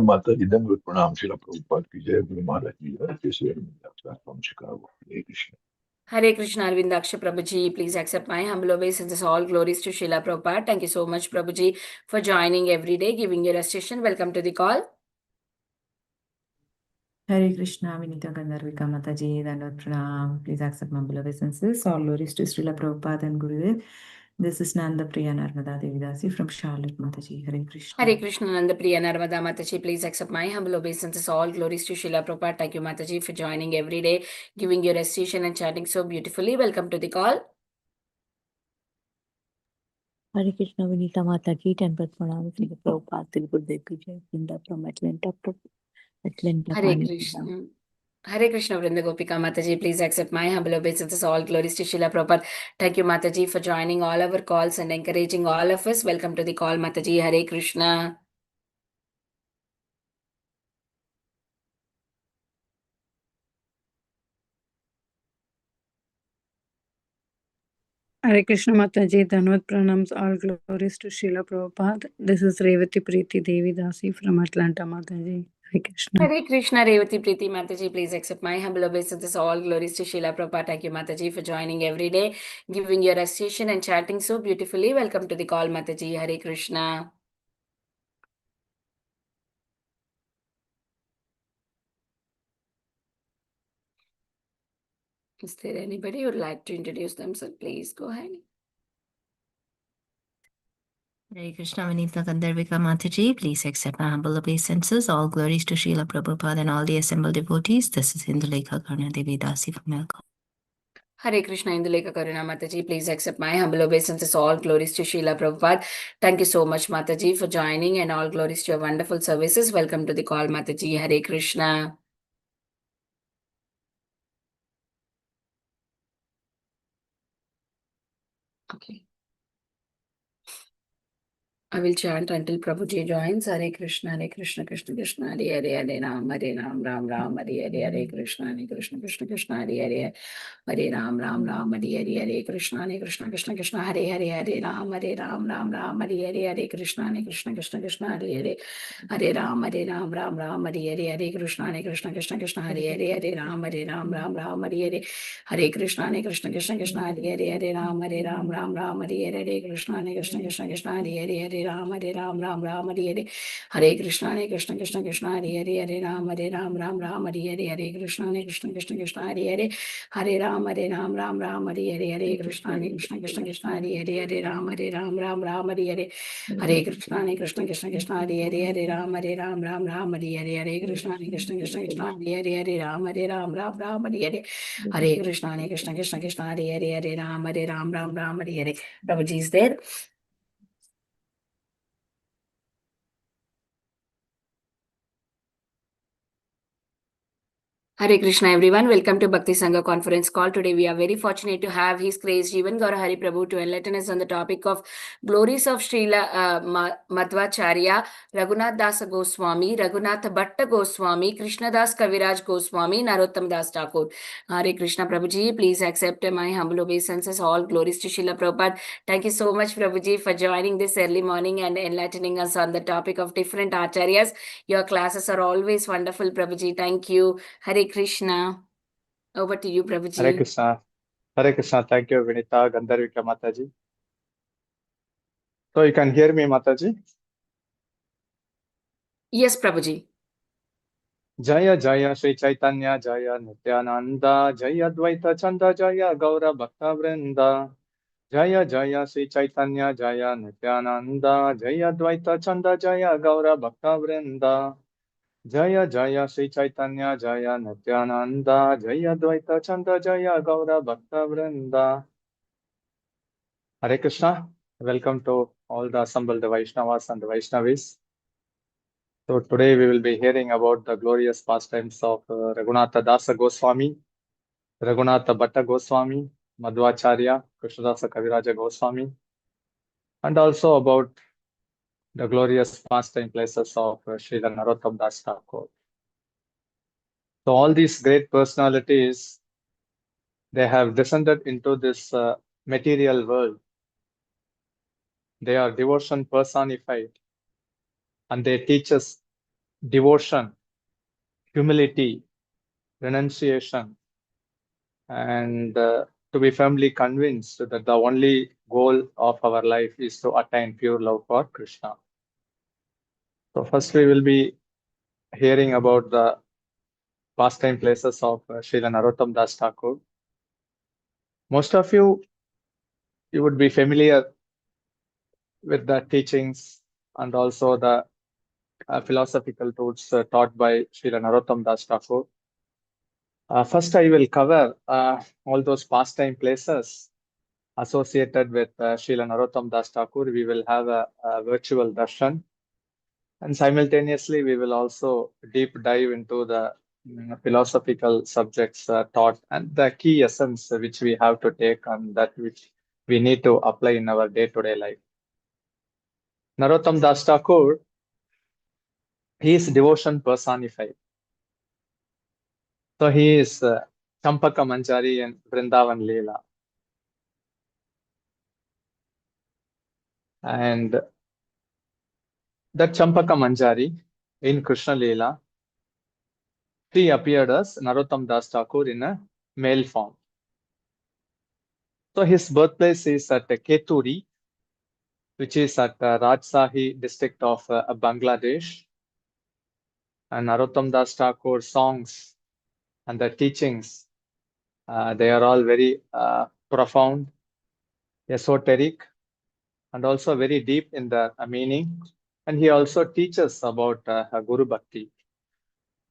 माता जी दंडवत प्रणाम। श्रीला प्रभुपाद की जय। गुरु महाराज की जय। from Chicago. Hare Krishna. Hare Krishna Arvindaksha Prabhuji, please accept my humble obeisances. All glories to Srila Prabhupada. Thank you so much, Prabhuji, for joining every day, giving your assistation. Welcome to the call. Hare Krishna, Vinita Gandharvika Mataji, Dandot Pranam. Please accept my humble obeisances. All glories to Srila Prabhupada and Gurudev. This is Nanda Priya Narmada Devidasi from Charlotte Mataji. Hare Krishna. Hare Krishna Nanda Priya Narmada Mataji, please accept my humble obeisances. All glories to Srila Prabhupada. Thank you, Mataji, for joining every day, giving your assistation and chatting so beautifully. Welcome to the call. Hare Krishna, Vinita Mata ki Temple Pranam, Srila Prabhupada, Gurudev ki Jai, Vrinda from Atlanta, Hare Krishna. Hare Krishna Vrinda Gopika Mataji, please accept my humble obeisances. All glories to Srila Prabhupada. Thank you, Mataji, for joining all our calls and encouraging all of us. Welcome to the call, Mataji. Hare Krishna. Hare Krishna Mataji, Dhanvat Pranams, all glories to Srila Prabhupada. This is Revati Preeti Devi Dasi from Atlanta, Mataji. Hare Krishna. Hare Krishna Revati Preeti Mataji, please accept my humble obeisances. All glories to Srila Prabhupada. Thank you, Mataji, for joining every day, giving your association and chatting so beautifully. Welcome to the call, Mataji. Hare Krishna. Is there anybody who would like to introduce themselves? Please go ahead. Hare Krishna Vinita Gandharvika Mataji, please accept my humble obeisances. All glories to Srila Prabhupada and all the assembled devotees. This is Indulekha Karna Devi Dasi from Melka. Hare Krishna Indulekha Karuna Mataji, please accept my humble obeisances. All glories to Srila Prabhupada. Thank you so much, Mataji, for joining, and all glories to your wonderful services. Welcome to the call, Mataji. Hare Krishna. Okay. I will chant until Prabhuji joins. Hare Krishna, Krishna Krishna, Hare Hare, Hare Ram, Ram Ram, Hare Hare, Hare Krishna, Krishna Krishna, Hare Hare, Hare Ram, Ram Ram, Hare Hare, Hare Krishna, Krishna, Hare Hare, Hare Ram, Ram Ram, Hare Hare, Hare Krishna, Krishna, Hare Hare, Hare Ram, Ram Ram, Hare Hare, Hare Krishna, Krishna, Hare Hare, Hare Ram, Ram Ram, Hare Hare, Hare Krishna, Krishna, Hare Hare, Hare Ram, Ram Ram, Hare Hare, Hare Krishna, Krishna, Hare Hare, Hare Ram, Ram, Hare Hare, Hare Krishna, Krishna, Hare Hare, Hare Ram, Ram, Hare Hare, Hare Krishna, Krishna, Hare Hare, Hare Ram, Ram, Hare Hare, Hare Krishna, Krishna, Hare Hare, Hare Ram, Ram, Hare Hare, Hare Krishna, Krishna, Hare Hare, Hare Ram, Ram, Hare Hare, Hare Krishna, Krishna, Hare Hare, Hare Ram, Ram, Hare Hare, Hare Krishna, Krishna, Hare Hare, Hare Ram, Ram, Hare Hare. Prabhuji is there. Hare Krishna everyone, welcome to Bhakti Sangha conference call. Today we are very fortunate to have His Grace Jivana GauraHari Prabhu to enlighten us on the topic of Glories of Srila Madhacharya, Raghunath Das Goswami, Raghunath Bhatta Goswami, Krishna Das Kaviraj Goswami, Narottama Das Thakur. Hare Krishna Prabhuji, please accept my humble obeisances. All glories to Srila Prabhupada. Thank you so much Prabhuji for joining this early morning and enlightening us on the topic of different acharyas. Your classes are always wonderful Prabhuji. Thank you. Hare Krishna. Over to you, Prabhuji. Hare Krishna. Hare Krishna. Thank you, Vinita Gandharvika Mataji. So you can hear me, Mataji? Yes, Prabhuji. Jaya Jaya Sri Chaitanya Jaya Nityananda Jaya Dvaita Chanda Jaya Gaura Bhakta Vrinda Jaya Jaya Sri Chaitanya Jaya Nityananda Jaya Dvaita Chanda Jaya Gaura Bhakta Vrinda Jaya Jaya Sri Chaitanya Jaya Nityananda Jaya Dvaita Chanda Jaya Gaura Bhakta Vrinda. Hare Krishna. Welcome to all the assembled Vaishnavas and Vaishnavis. So today we will be hearing about the glorious pastimes of Raghunath Das Goswami, Raghunath Bhatta Goswami, Madhacharya, Krishnadasa Kaviraj Goswami, and also about the glorious pastime places of Srila Narottama Das Thakur. So all these great personalities, they have descended into this material world. They are devotion personified, and they teach us devotion, humility, renunciation, and to be firmly convinced that the only goal of our life is to attain pure love for Krishna. So first we will be hearing about the pastime places of Srila Narottama Das Thakur. Most of you would be familiar with the teachings and also the philosophical truths taught by Srila Narottama Das Thakur. First, I will cover all those pastime places associated with Srila Narottama Das Thakur. We will have a virtual darshan, and simultaneously we will also deep dive into the philosophical subjects taught and the key essence which we have to take and that which we need to apply in our day-to-day life. Narottama Das Thakur, he is devotion personified. So he is Champaka Manjari in Vrindavan Leela. And that Champaka Manjari in Krishna Leela, she appeared as Narottama Das Thakur in a male form. So his birthplace is at Keturi, which is at Rajshahi district of Bangladesh. And Narottama Das Thakur songs and the teachings, they are all very profound, esoteric, and also very deep in the meaning. And he also teaches about Guru Bhakti.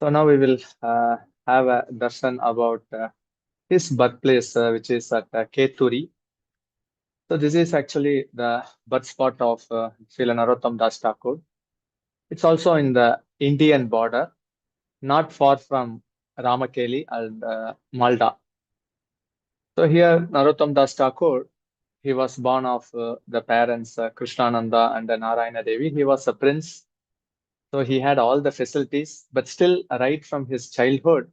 So now we will have a darshan about his birthplace, which is at Keturi. So this is actually the birth spot of Srila Narottama Das Thakur. It's also in the Indian border, not far from Ramakeli and Malda. So here, Narottama Das Thakur, he was born of the parents Krishnananda and Narayana Devi. He was a prince, so he had all the facilities, but still, right from his childhood,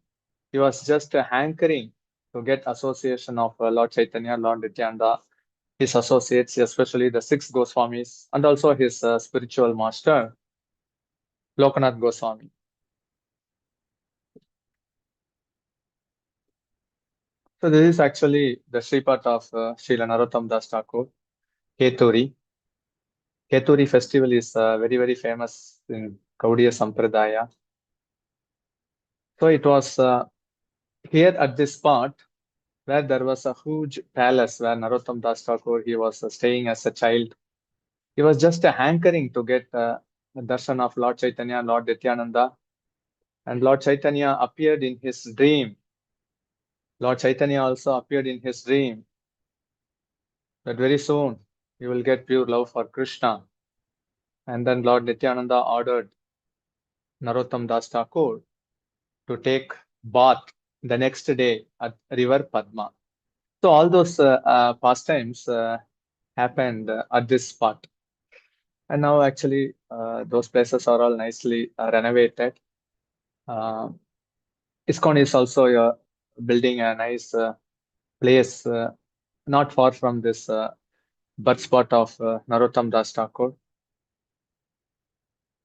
he was just hankering to get association of Lord Chaitanya, Lord Nityananda, his associates, especially the six Goswamis, and also his spiritual master, Raghunath Goswami. So this is actually the Sripat of Srila Narottama Das Thakur, Keturi. Keturi festival is very, very famous in Gaudiya Sampradaya. So it was here at this spot where there was a huge palace where Narottama Das Thakur, he was staying as a child. He was just hankering to get a darshan of Lord Chaitanya, Lord Nityananda. And Lord Chaitanya appeared in his dream. Lord Chaitanya also appeared in his dream that very soon you will get pure love for Krishna. And then Lord Nityananda ordered Narottama Das Thakur to take bath the next day at River Padma. So all those pastimes happened at this spot. And now actually those places are all nicely renovated. ISKCON is also building a nice place not far from this birth spot of Narottama Das Thakur.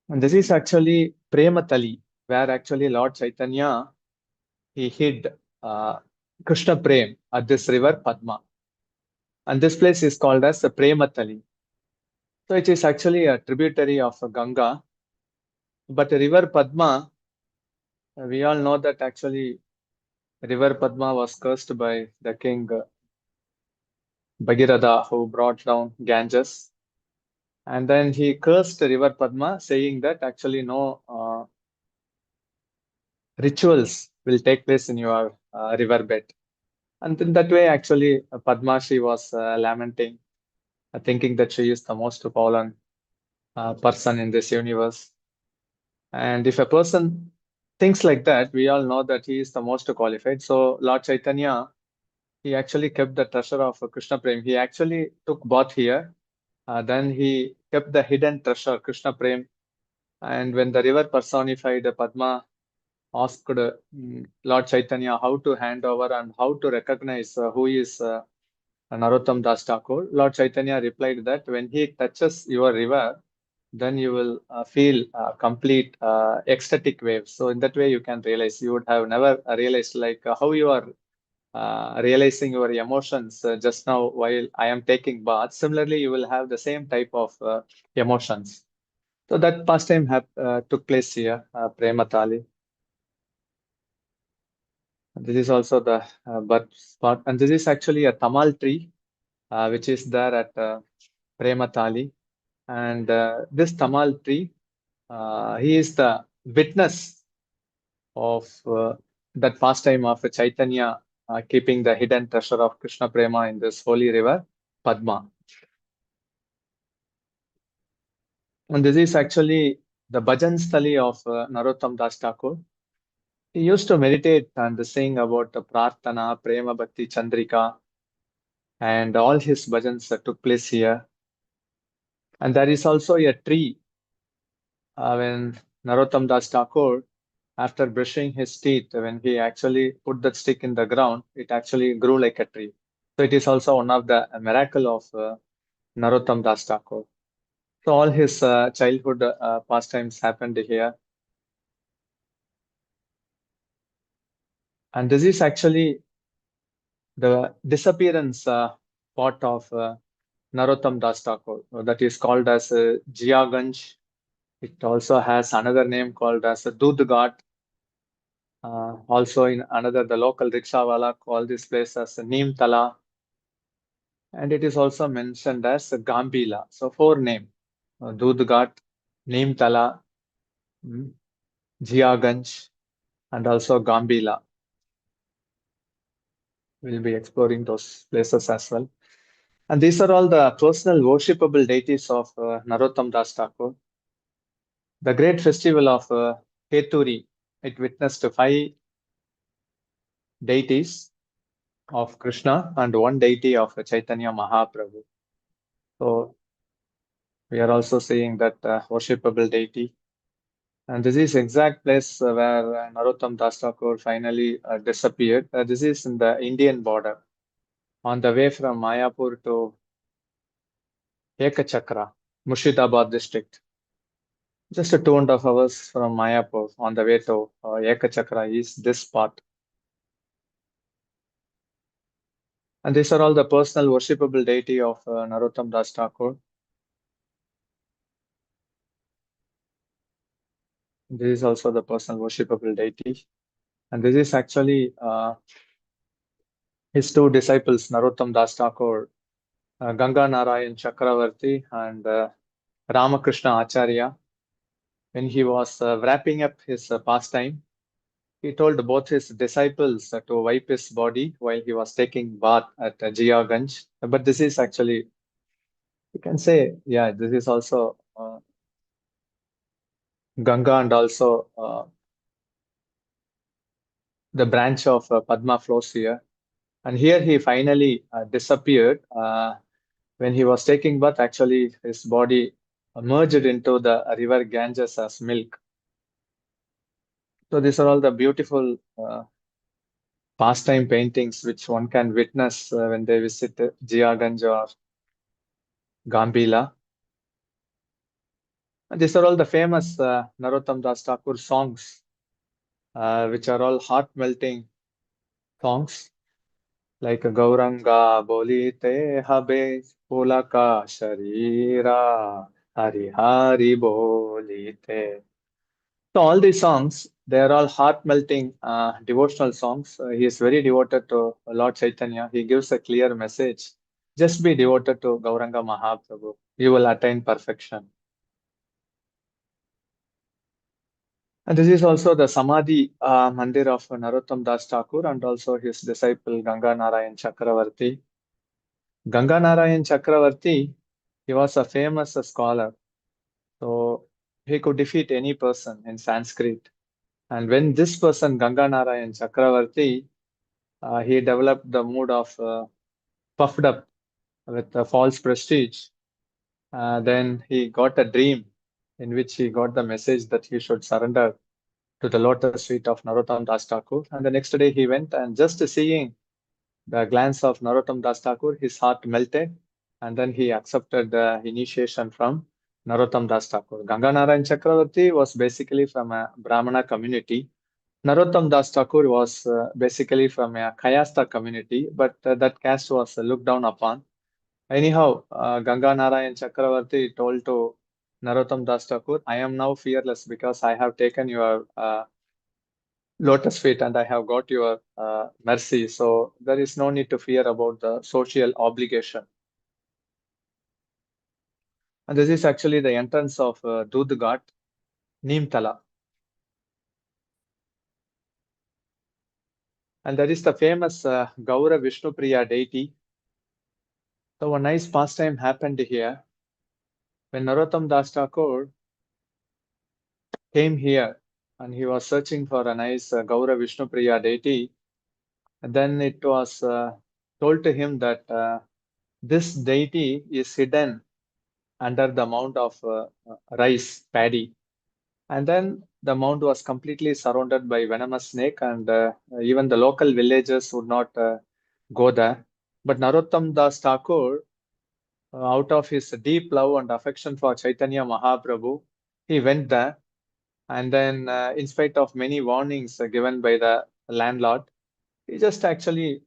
And this is actually Prematali, where actually Lord Chaitanya, he hid Krishna Prem at this river Padma. And this place is called as the Prematali. So it is actually a tributary of Ganga. But river Padma, we all know that actually river Padma was cursed by the king Bhagirath, who brought down Ganges. And then he cursed river Padma, saying that actually no rituals will take place in your riverbed. And in that way, actually, Padma, she was lamenting, thinking that she is the most fallen person in this universe. And if a person thinks like that, we all know that he is the most qualified. So Lord Chaitanya, he actually kept the treasure of Krishna Prem. He actually took bath here. Then he kept the hidden treasure, Krishna Prem. And when the river personified Padma asked Lord Chaitanya how to hand over and how to recognize who is Narottama Das Thakur, Lord Chaitanya replied that when he touches your river, then you will feel complete ecstatic waves. So in that way, you can realize. You would have never realized like how you are realizing your emotions just now while I am taking bath. Similarly, you will have the same type of emotions. So that pastime took place here, Prematali. This is also the birth spot, and this is actually a tamal tree, which is there at Prematali. And this tamal tree, he is the witness of that pastime of Chaitanya keeping the hidden treasure of Krishna Prema in this holy river, Padma. And this is actually the bhajan sthali of Narottama Das Thakur. He used to meditate and sing about Prarthana, Prema Bhakti Chandrika, and all his bhajans took place here. And there is also a tree when Narottama Das Thakur, after brushing his teeth, when he actually put that stick in the ground, it actually grew like a tree. So it is also one of the miracle of Narottama Das Thakur. So all his childhood pastimes happened here. And this is actually the disappearance part of Narottama Das Thakur, that is called as Jiaganj. It also has another name called as Dudghat. Also in another, the local rickshawala call this place as Neemtala. And it is also mentioned as Gambila. So four names: Dudghat, Neemtala, Jiaganj, and also Gambila. We'll be exploring those places as well. And these are all the personal worshipable deities of Narottama Das Thakur. The great festival of Keturi, it witnessed 5 deities of Krishna and 1 deity of Chaitanya Mahaprabhu. So we are also seeing that worshipable deity. And this is exact place where Narottama Das Thakur finally disappeared. This is in the Indian border, on the way from Mayapur to Ekachakra, Murshidabad district. Just 2.5 hours from Mayapur on the way to Ekachakra is this spot. And these are all the personal worshipable deity of Narottama Das Thakur. This is also the personal worshipable deity. And this is actually his 2 disciples, Narottama Das Thakur, Ganga Narayan Chakravarti and Ramakrishna Acharya. When he was wrapping up his pastime, he told both his disciples to wipe his body while he was taking bath at Jiaganj. But this is actually, you can say, yeah, this is also Ganga and also the branch of Padma flows here. And here he finally disappeared. When he was taking bath, actually his body merged into the river Ganges as milk. So these are all the beautiful pastime paintings which one can witness when they visit Jiaganj or Gambila. And these are all the famous Narottama Das Thakur songs, which are all heart-melting songs, like Gauranga Bolite Habe Pulaka Sharira Hari Hari Bolite. So all these songs, they are all heart-melting devotional songs. He is very devoted to Lord Chaitanya. He gives a clear message. Just be devoted to Gauranga Mahaprabhu. You will attain perfection. And this is also the Samadhi Mandir of Narottama Das Thakur and also his disciple Ganga Narayan Chakravarti. Ganga Narayan Chakravarti, he was a famous scholar. So he could defeat any person in Sanskrit. And when this person, Ganga Narayan Chakravarti, he developed the mood of puffed up with a false prestige, then he got a dream in which he got the message that he should surrender to the lotus feet of Narottama Das Thakur. And the next day he went, and just seeing the glance of Narottama Das Thakur, his heart melted, and then he accepted the initiation from Narottama Das Thakur. Ganganarayan Chakravarti was basically from a Brahmana community. Narottama Das Thakur was basically from a Kayastha community, but that caste was looked down upon. Anyhow, Ganganarayan Chakravarti told to Narottama Das Thakur, I am now fearless because I have taken your lotus feet and I have got your mercy. So there is no need to fear about the social obligation. And this is actually the entrance of Dudh Ghat, Neemtala. And that is the famous Gaura Vishnupriya deity. So a nice pastime happened here. When Narottama Das Thakur came here and he was searching for a nice Gaura Vishnupriya deity, and then it was told to him that this deity is hidden under the mound of rice, paddy. And then the mound was completely surrounded by venomous snake, and even the local villagers would not go there. But Narottama Das Thakur, out of his deep love and affection for Chaitanya Mahaprabhu, he went there. And then, in spite of many warnings given by the landlord, he just actually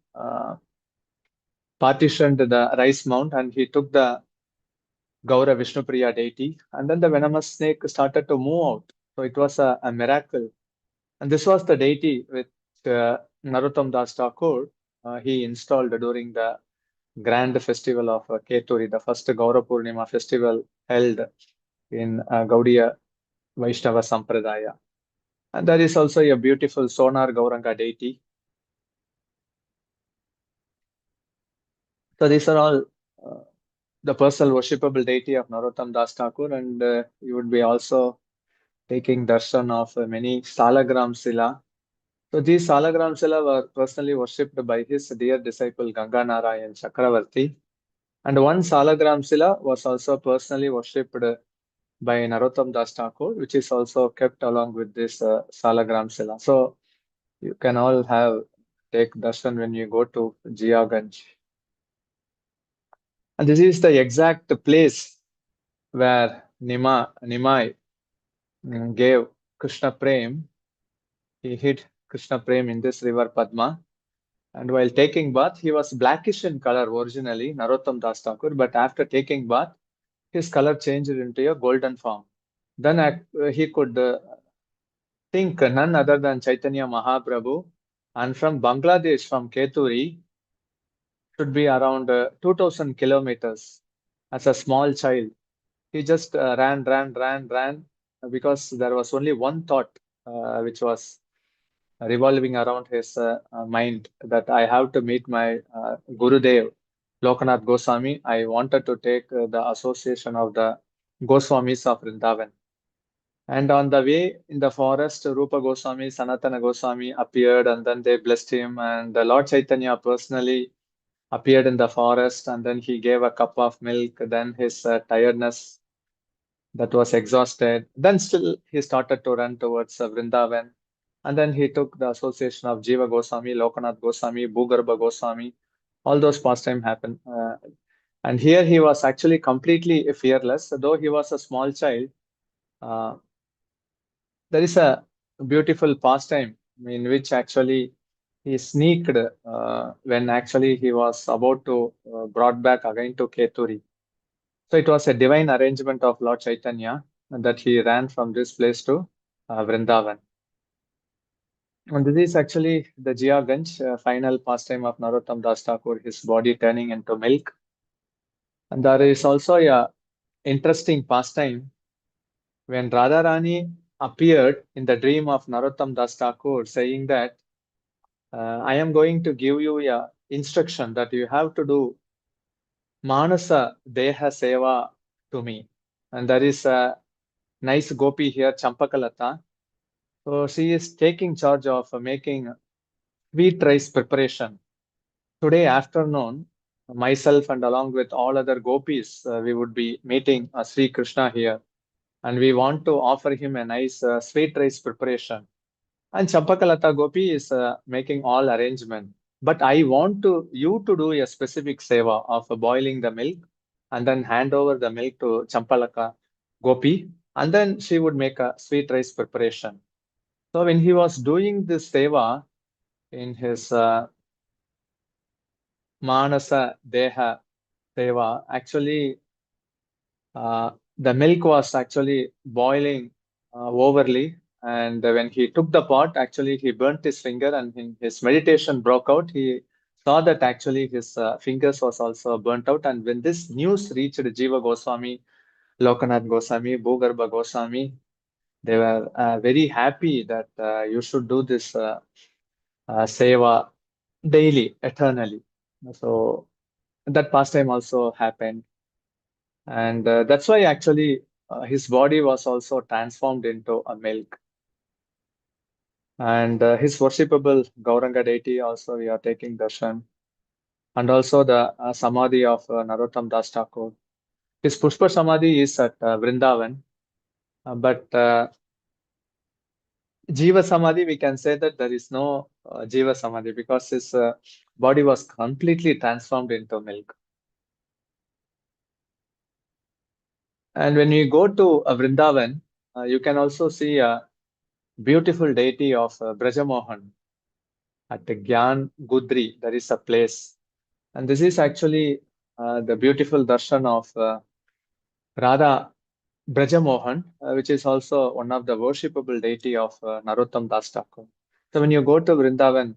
partitioned the rice mound and he took the Gaura Vishnupriya deity. And then the venomous snake started to move out. So it was a miracle. And this was the deity which Narottama Das Thakur he installed during the grand festival of Keturi, the first Gaura Purnima festival held in Gaudiya Vaishnava Sampradaya. And there is also a beautiful Sonar Gauranga deity. So these are all the personal worshipable deity of Narottama Das Thakur, and you would be also taking darshan of many Salagram Sila. So these Salagram Sila were personally worshipped by his dear disciple Ganganarayan Chakravarti. And one Salagram Sila was also personally worshipped by Narottama Das Thakur, which is also kept along with this Salagram Sila. So you can all take darshan when you go to Jiaganj. And this is the exact place where Nimai gave Krishna Prem. He hid Krishna Prem in this river Padma. And while taking bath, he was blackish in color originally, Narottama Das Thakur, but after taking bath, his color changed into a golden form. Then he could think none other than Chaitanya Mahaprabhu, and from Bangladesh, from Keturi, should be around 2000 kilometers. As a small child, he just ran, because there was only one thought which was revolving around his mind, that I have to meet my Gurudev, Raghunath Goswami. I wanted to take the association of the Goswamis of Vrindavan. And on the way in the forest, Rupa Goswami, Sanatana Goswami appeared, and then they blessed him. And the Lord Chaitanya personally appeared in the forest, and then he gave a cup of milk. Then his tiredness that was exhausted. Then still he started to run towards Vrindavan. And then he took the association of Jiva Goswami, Lokanath Goswami, Bhugarbha Goswami. All those pastime happened. And here he was actually completely fearless. Though he was a small child, there is a beautiful pastime in which actually he sneaked when actually he was about to brought back again to Keturi. So it was a divine arrangement of Lord Chaitanya that he ran from this place to Vrindavan. And this is actually the Jiaganj, final pastime of Narottama Das Thakur, his body turning into milk. And there is also a interesting pastime when Radharani appeared in the dream of Narottama Das Thakur, saying that I am going to give you a instruction that you have to do Manasa Deha Seva to me. And there is a nice gopi here, Champakalata. So she is taking charge of making wheat rice preparation. Today afternoon, myself and along with all other gopis, we would be meeting Sri Krishna here. And we want to offer him a nice sweet rice preparation. And Champakalata Gopi is making all arrangement. But I want you to do a specific seva of boiling the milk and then hand over the milk to Champalaka gopi, and then she would make a sweet rice preparation. So when he was doing this seva in his Manasa Deha seva, actually the milk was actually boiling overly, and when he took the pot, actually he burnt his finger, and in his meditation broke out. He saw that actually his fingers was also burnt out, and when this news reached Jiva Goswami, Lokanath Goswami, Bhugarbha Goswami, they were very happy that you should do this seva daily, eternally. So that pastime also happened. And that's why actually his body was also transformed into a milk. And his worshipable Gauranga deity also we are taking darshan. And also the Samadhi of Narottama Das Thakur. His Pushpa Samadhi is at Vrindavan. But Jiva Samadhi, we can say that there is no Jiva Samadhi because his body was completely transformed into milk. And when you go to Vrindavan, you can also see a beautiful deity of Brajamohan at the Gyan Gudri. There is a place. And this is actually the beautiful darshan of Radha Brajamohan, which is also one of the worshipable deity of Narottama Das Thakur. So when you go to Vrindavan,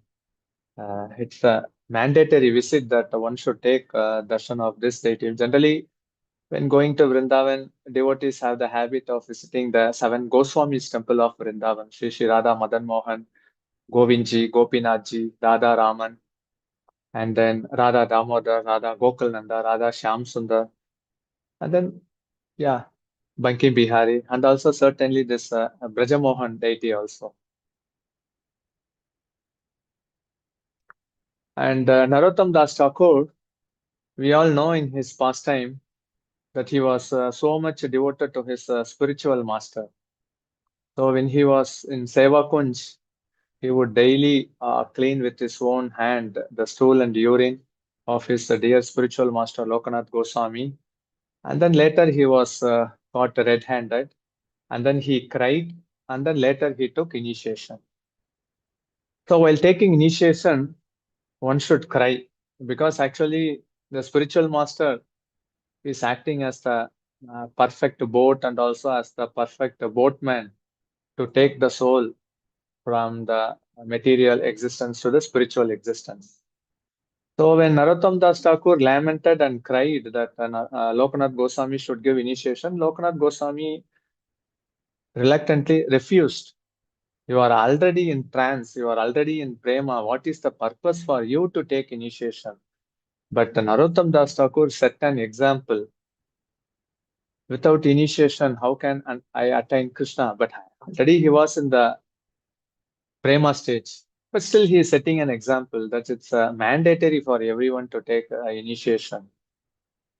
it's a mandatory visit that one should take darshan of this deity. Generally, when going to Vrindavan, devotees have the habit of visiting the 7 Goswamis temple of Vrindavan, Sri Radha Madan Mohan, Govindji, Gopinathji, Radha Raman, and then Radha Damodar, Radha Gokulnanda, Radha Shyam Sundar, and then, yeah, Banki Bihari, and also certainly this Brajamohan deity also. And Narottama Das Thakur, we all know in his pastime that he was so much devoted to his spiritual master. So when he was in Seva Kunj, he would daily clean with his own hand the stool and urine of his dear spiritual master Lokanath Goswami. And then later he was caught red-handed, and then he cried, and then later he took initiation. So while taking initiation, one should cry because actually the spiritual master is acting as the perfect boat and also as the perfect boatman to take the soul from the material existence to the spiritual existence. So when Narottama Das Thakur lamented and cried that Lokanath Goswami should give initiation, Lokanath Goswami reluctantly refused. You are already in trance, you are already in prema. What is the purpose for you to take initiation? But Narottama Das Thakur set an example. Without initiation, how can I attain Krishna? But already he was in the prema stage. But still he is setting an example that it's mandatory for everyone to take initiation.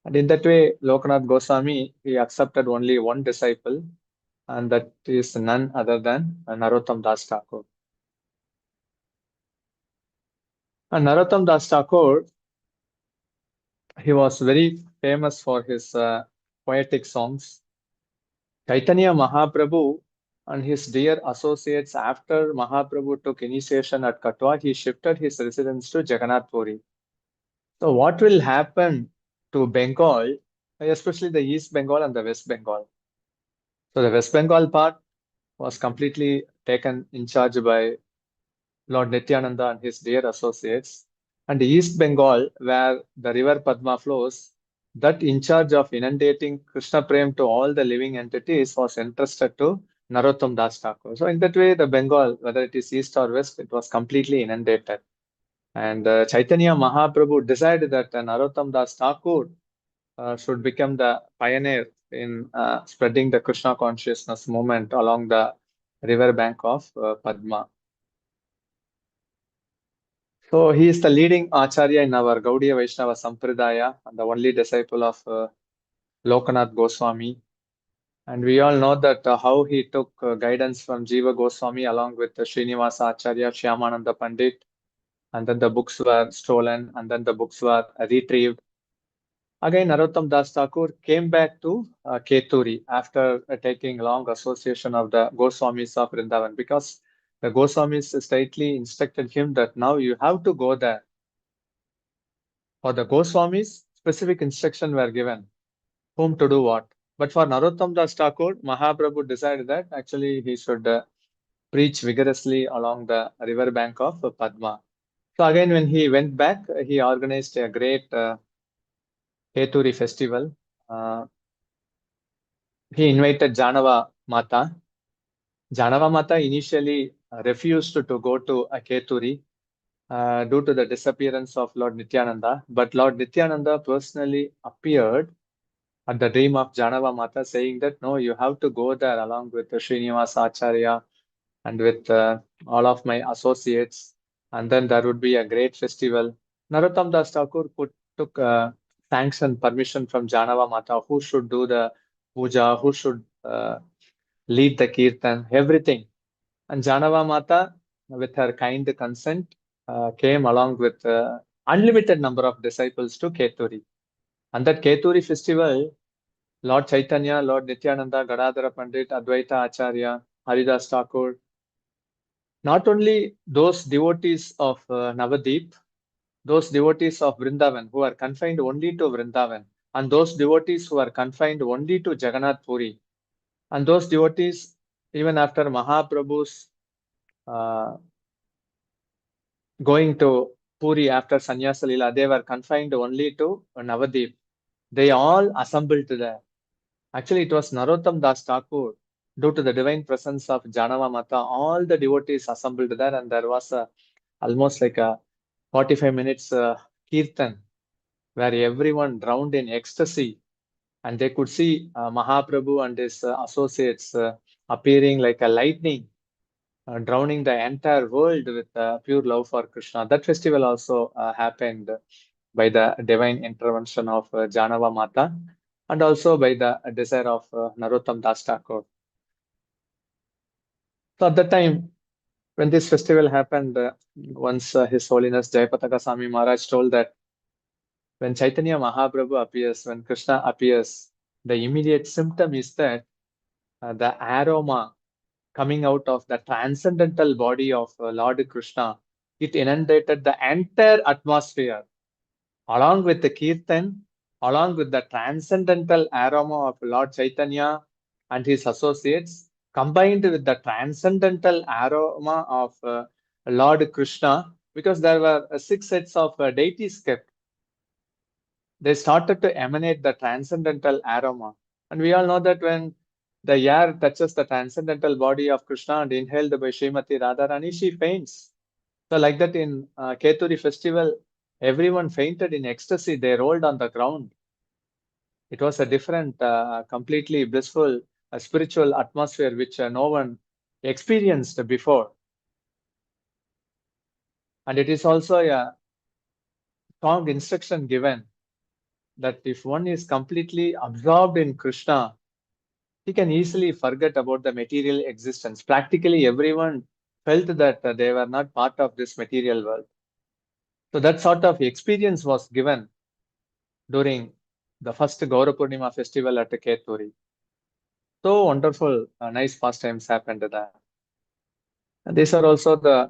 And in that way, Lokanath Goswami, he accepted only one disciple, and that is none other than Narottama Das Thakur. And Narottama Das Thakur, he was very famous for his poetic songs. Chaitanya Mahaprabhu and his dear associates, after Mahaprabhu took initiation at Katwa, he shifted his residence to Jagannath Puri. So what will happen to Bengal, especially the East Bengal and the West Bengal? So the West Bengal part was completely taken in charge by Lord Nityananda and his dear associates. And East Bengal, where the river Padma flows, that in charge of inundating Krishna Prem to all the living entities was entrusted to Narottama Das Thakur. So in that way, the Bengal, whether it is East or West, it was completely inundated. And Chaitanya Mahaprabhu decided that Narottama Das Thakur should become the pioneer in spreading the Krishna consciousness movement along the river bank of Padma. So he is the leading Acharya in our Gaudiya Vaishnava Sampradaya and the only disciple of Lokanath Goswami. And we all know that how he took guidance from Jiva Goswami along with Srinivasa Acharya, Shyamananda Pandit, and then the books were stolen and then the books were retrieved. Again, Narottama Das Thakur came back to Keturi after taking long association of the Goswamis of Vrindavan, because the Goswamis straightly instructed him that now you have to go there. For the Goswamis, specific instruction were given, whom to do what. But for Narottama Das Thakur, Mahaprabhu decided that actually he should preach vigorously along the river bank of Padma. So again, when he went back, he organized a great Keturi festival. He invited Janava Mata. Janava Mata initially refused to go to Keturi due to the disappearance of Lord Nityananda. But Lord Nityananda personally appeared at the dream of Janava Mata, saying that no, you have to go there along with Srinivasa Acharya and with all of my associates, and then there would be a great festival. Narottama Das Thakur took sanction, permission from Janava Mata, who should do the puja, who should lead the kirtan, everything. And Janava Mata, with her kind consent, came along with unlimited number of disciples to Keturi. And that Keturi festival, Lord Chaitanya, Lord Nityananda, Gadadhara Pandit, Advaita Acharya, Haridas Thakur, not only those devotees of Navadip, those devotees of Vrindavan who are confined only to Vrindavan, and those devotees who are confined only to Jagannath Puri, and those devotees, even after Mahaprabhu's going to Puri after Sannyasa Lila, they were confined only to Navadip. They all assembled there. Actually, it was Narottama Das Thakur, due to the divine presence of Janava Mata, all the devotees assembled there, and there was almost like a 45 minutes kirtan where everyone drowned in ecstasy, and they could see Mahaprabhu and his associates appearing like a lightning, drowning the entire world with pure love for Krishna. That festival also happened by the divine intervention of Janava Mata, and also by the desire of Narottama Das Thakur. So at that time, when this festival happened, once His Holiness Jayapataka Swami Maharaj told that when Chaitanya Mahaprabhu appears, when Krishna appears, the immediate symptom is that the aroma coming out of the transcendental body of Lord Krishna, it inundated the entire atmosphere, along with the kirtan, along with the transcendental aroma of Lord Chaitanya and his associates, combined with the transcendental aroma of Lord Krishna, because there were 6 sets of deities kept. They started to emanate the transcendental aroma. And we all know that when the air touches the transcendental body of Krishna and inhaled by Srimati Radharani, she faints. So like that in Keturi festival, everyone fainted in ecstasy. They rolled on the ground. It was a different, completely blissful, spiritual atmosphere which no one experienced before. And it is also a strong instruction given that if one is completely absorbed in Krishna, he can easily forget about the material existence. Practically everyone felt that they were not part of this material world. So that sort of experience was given during the first Gaura Purnima festival at Keturi. So wonderful, nice pastimes happened there. And these are also the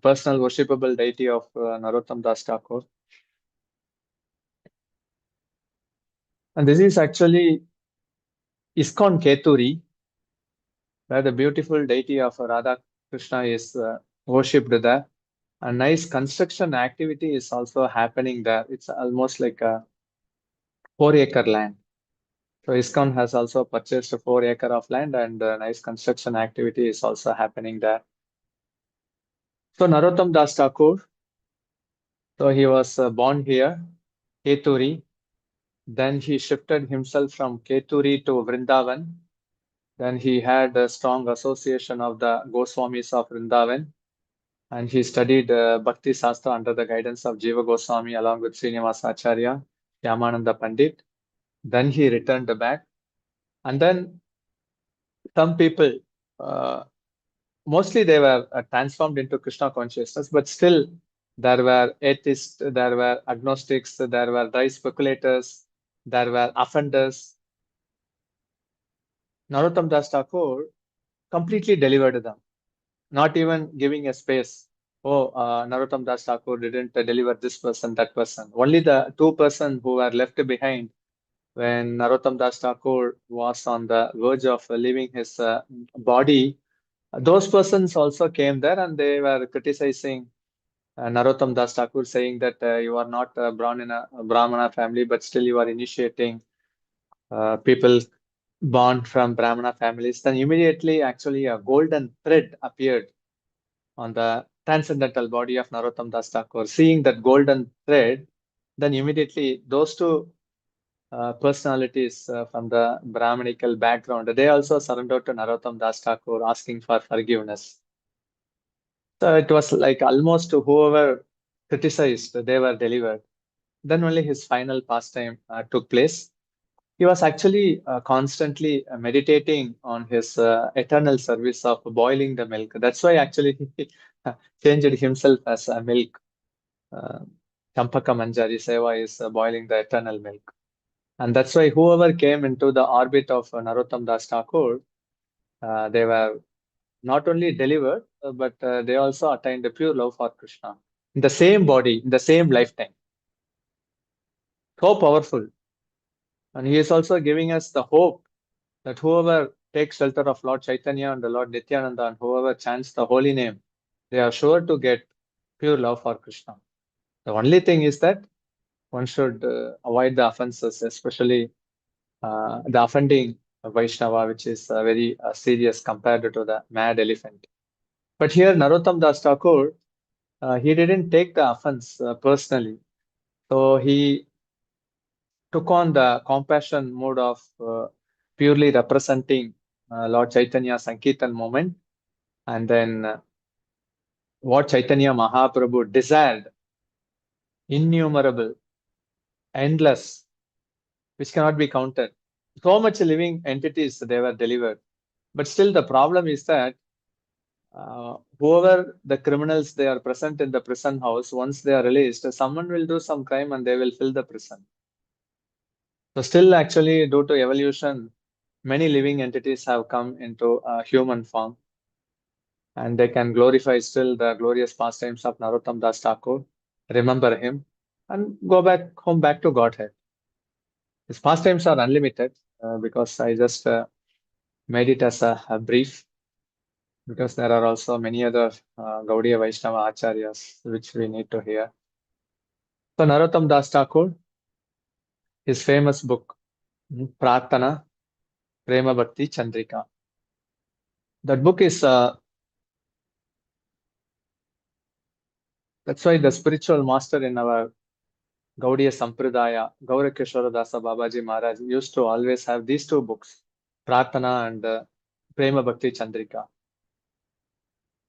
personal worshipable deity of Narottama Das Thakur. And this is actually ISKCON Keturi, where the beautiful deity of Radha Krishna is worshipped there. A nice construction activity is also happening there. It's almost like a 4-acre land. So ISKCON has also purchased a 4 acre of land, and a nice construction activity is also happening there. So Narottama Das Thakur, so he was born here, Keturi. Then he shifted himself from Keturi to Vrindavan. Then he had a strong association of the Goswamis of Vrindavan. And he studied Bhakti Sastra under the guidance of Jiva Goswami along with Srinivasa Acharya, Yamananda Pandit. Then he returned back. And then some people, mostly they were transformed into Krishna consciousness, but still there were atheists, there were agnostics, there were dry speculators, there were offenders. Narottama Das Thakur completely delivered them, not even giving a space. Oh, Narottama Das Thakur didn't deliver this person, that person. Only the two persons who were left behind when Narottama Das Thakur was on the verge of leaving his body, those persons also came there and they were criticizing Narottama Das Thakur, saying that you are not a Brahmana family, but still you are initiating people born from Brahmana families. Then immediately, actually, a golden thread appeared on the transcendental body of Narottama Das Thakur. Seeing that golden thread, then immediately those two personalities from the Brahmanical background, they also surrendered to Narottama Das Thakur, asking for forgiveness. So it was like almost whoever criticized, they were delivered. Then only his final pastime took place. He was actually constantly meditating on his eternal service of boiling the milk. That's why actually he changed himself as a milk. Champaka Manjari Seva is boiling the eternal milk. And that's why whoever came into the orbit of Narottama Das Thakur, they were not only delivered, but they also attained a pure love for Krishna in the same body, in the same lifetime. So powerful. And he is also giving us the hope that whoever takes shelter of Lord Chaitanya and the Lord Nityananda and whoever chants the holy name, they are sure to get pure love for Krishna. The only thing is that one should avoid the offenses, especially the offending Vaishnava, which is very serious compared to the mad elephant. But here, Narottama Das Thakur, he didn't take the offense personally. So he took on the compassion mode of purely representing Lord Chaitanya's Sankirtan moment. And then what Chaitanya Mahaprabhu desired, innumerable, endless, which cannot be counted. So much living entities they were delivered. But still the problem is that whoever the criminals they are present in the prison house, once they are released, someone will do some crime and they will fill the prison. So still actually due to evolution, many living entities have come into human form and they can glorify still the glorious pastimes of Narottama Das Thakur, remember him and go back home back to Godhead. His pastimes are unlimited because I just made it as a brief because there are also many other Gaudiya Vaishnava Acharyas which we need to hear. So Narottama Das Thakur, his famous book, Prarthana, Prema Bhakti Chandrika. That book is, that's why the spiritual master in our Gaudiya Sampradaya, Gaurakishora Dasa Babaji Maharaj used to always have these two books, Prarthana and Prema Bhakti Chandrika.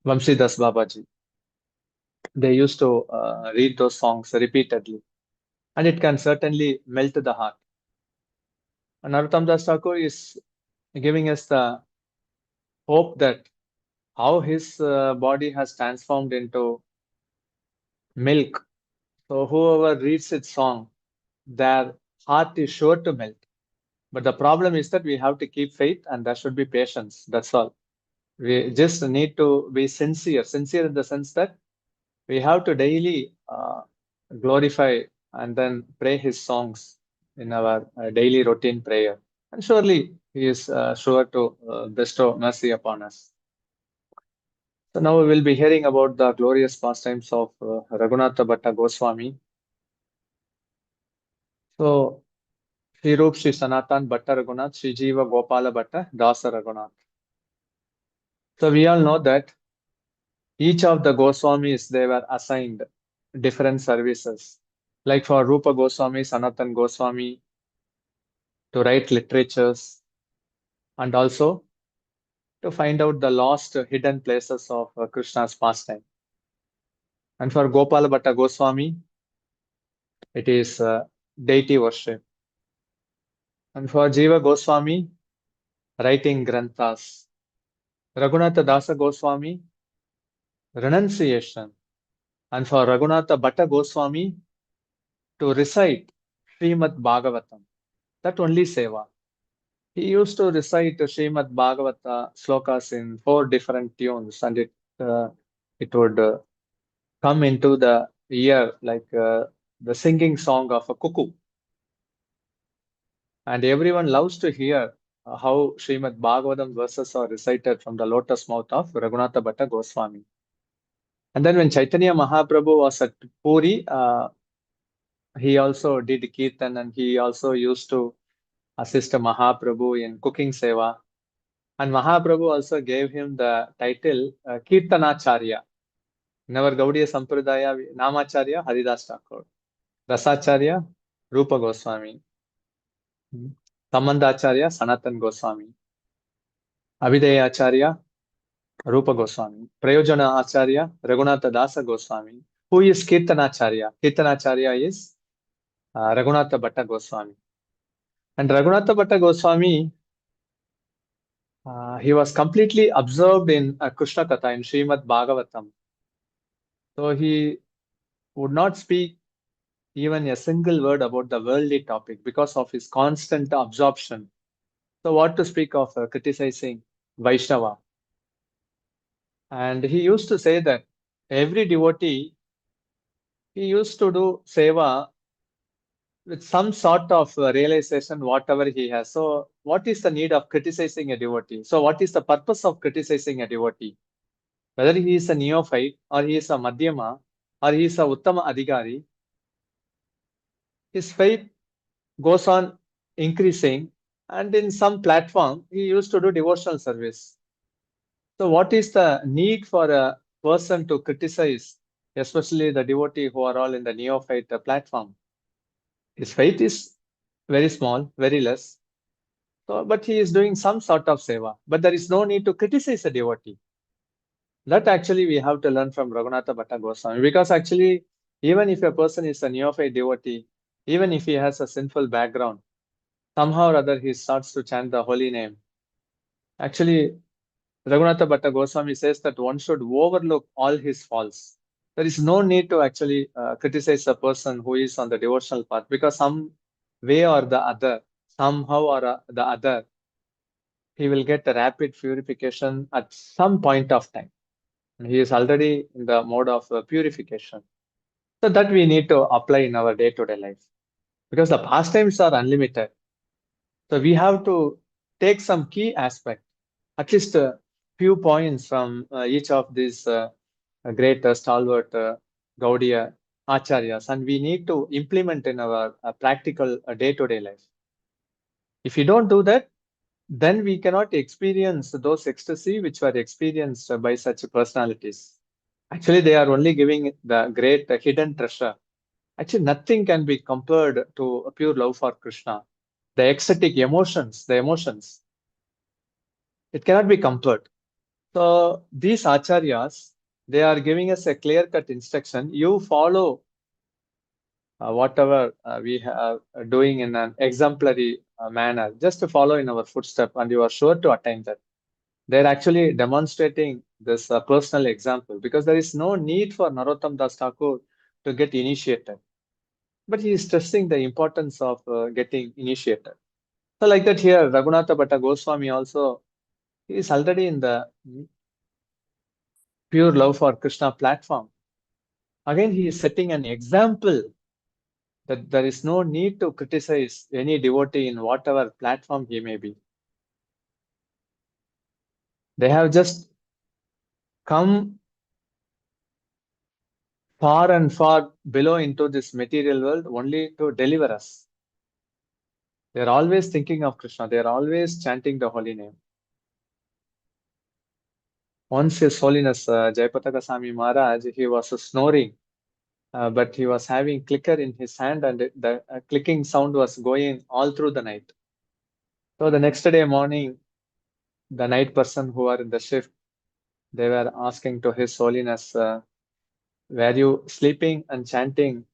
Vamsi Das Babaji. They used to read those songs repeatedly. And it can certainly melt the heart. And Narottama Das Thakur is giving us the hope that how his body has transformed into milk. So whoever reads its song, their heart is sure to melt. But the problem is that we have to keep faith and there should be patience. That's all. We just need to be sincere in the sense that we have to daily glorify and then pray his songs in our daily routine prayer. And surely he is sure to bestow mercy upon us. So now we will be hearing about the glorious pastimes of Raghunath Das Goswami. So Shri Rup, Shri Sanatan, Bhatta Raghunath, Shri Jiva Gopala Bhatta, Dasa Raghunath. So we all know that each of the Goswamis, they were assigned different services. Like for Rupa Goswami, Sanatan Goswami, to write literatures and also to find out the lost hidden places of Krishna's pastime. And for Gopala Bhatta Goswami, it is deity worship. And for Jiva Goswami, writing granthas. Raghunath Das Goswami, renunciation. And for Raghunath Bhatta Goswami, to recite Srimad Bhagavatam. That only seva. He used to recite Srimad Bhagavata slokas in 4 different tunes, and it would come into the ear like the singing song of a cuckoo. And everyone loves to hear how Srimad Bhagavatam verses are recited from the lotus mouth of Raghunath Das Goswami. And then when Chaitanya Mahaprabhu was at Puri, he also did Kirtan, and he also used to assist Mahaprabhu in cooking seva. And Mahaprabhu also gave him the title Kirtanacharya. In our Gaudiya Sampradaya, Namacharya Haridas Thakur, Rasacharya Rupa Goswami, Samandacharya Sanatan Goswami, Abhidaya Acharya Rupa Goswami, Prayojana Acharya Raghunath Das Goswami. Who is Kirtanacharya? Kirtanacharya is Raghunath Bhatta Goswami. And Raghunath Bhatta Goswami, he was completely absorbed in Krishna Katha in Srimad Bhagavatam. So he would not speak even a single word about the worldly topic because of his constant absorption. So what to speak of criticizing Vaishnava? And he used to say that every devotee, he used to do seva with some sort of realization, whatever he has. So what is the need of criticizing a devotee? So what is the purpose of criticizing a devotee? Whether he is a neophyte, or he is a madhyama, or he is a uttama adhikari, his faith goes on increasing, and in some platform, he used to do devotional service. So what is the need for a person to criticize, especially the devotee who are all in the neophyte platform? His faith is very small, very less. So, but he is doing some sort of seva. But there is no need to criticize a devotee. That actually we have to learn from Raghunath Bhatta Goswami, because actually, even if a person is a neophyte devotee, even if he has a sinful background, somehow or other he starts to chant the holy name. Actually, Raghunath Bhatta Goswami says that one should overlook all his faults. There is no need to actually criticize a person who is on the devotional path, because some way or the other, somehow or the other, he will get a rapid purification at some point of time. And he is already in the mode of purification. So that we need to apply in our day-to-day life, because the pastimes are unlimited. So we have to take some key aspect, at least a few points from each of these great stalwart Gaudiya Acharyas, and we need to implement in our practical day-to-day life. If you don't do that, then we cannot experience those ecstasy which were experienced by such personalities. Actually, they are only giving the great hidden treasure. Actually, nothing can be compared to a pure love for Krishna. The ecstatic emotions, it cannot be compared. So these acharyas, they are giving us a clear-cut instruction. You follow whatever we are doing in an exemplary manner, just to follow in our footstep, and you are sure to attain that. They're actually demonstrating this personal example, because there is no need for Narottama Das Thakur to get initiated. But he is stressing the importance of getting initiated. So like that here, Raghunath Bhatta Goswami also, he is already in the pure love for Krishna platform. Again, he is setting an example that there is no need to criticize any devotee in whatever platform he may be. They have just come far and far below into this material world only to deliver us. They are always thinking of Krishna. They are always chanting the holy name. Once His Holiness Jayapataka Swami Maharaj, he was snoring, but he was having clicker in his hand, and the clicking sound was going all through the night. So the next day morning, the night person who were in the shift, they were asking to His Holiness, were you sleeping and chanting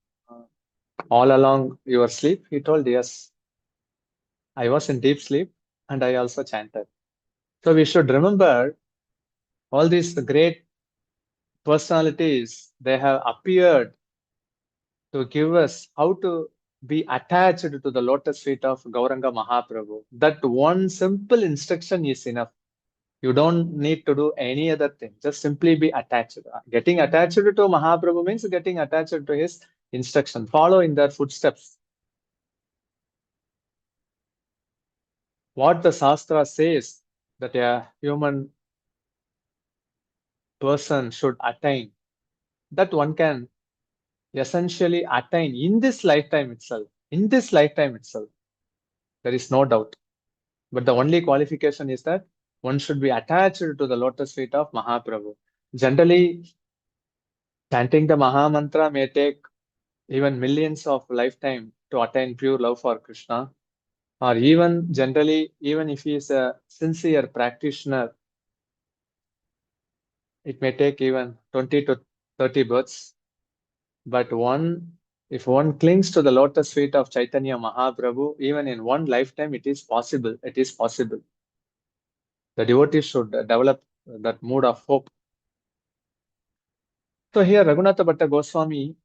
all along your sleep? He told, yes, I was in deep sleep and I also chanted. So we should remember all these great personalities, they have appeared to give us how to be attached to the lotus feet of Gauranga Mahaprabhu. That one simple instruction is enough. You don't need to do any other thing. Just simply be attached. Getting attached to Mahaprabhu means getting attached to his instruction. Follow in their footsteps. What the Shastra says that a human person should attain, that one can essentially attain in this lifetime itself. In this lifetime itself. There is no doubt. But the only qualification is that one should be attached to the lotus feet of Mahaprabhu. Generally, chanting the Maha Mantra may take even millions of lifetime to attain pure love for Krishna. Or even generally, even if he is a sincere practitioner, it may take even 20 to 30 births. But if one clings to the lotus feet of Chaitanya Mahaprabhu, even in one lifetime, it is possible. It is possible. The devotee should develop that mood of hope. So here, Raghunath Das Goswami,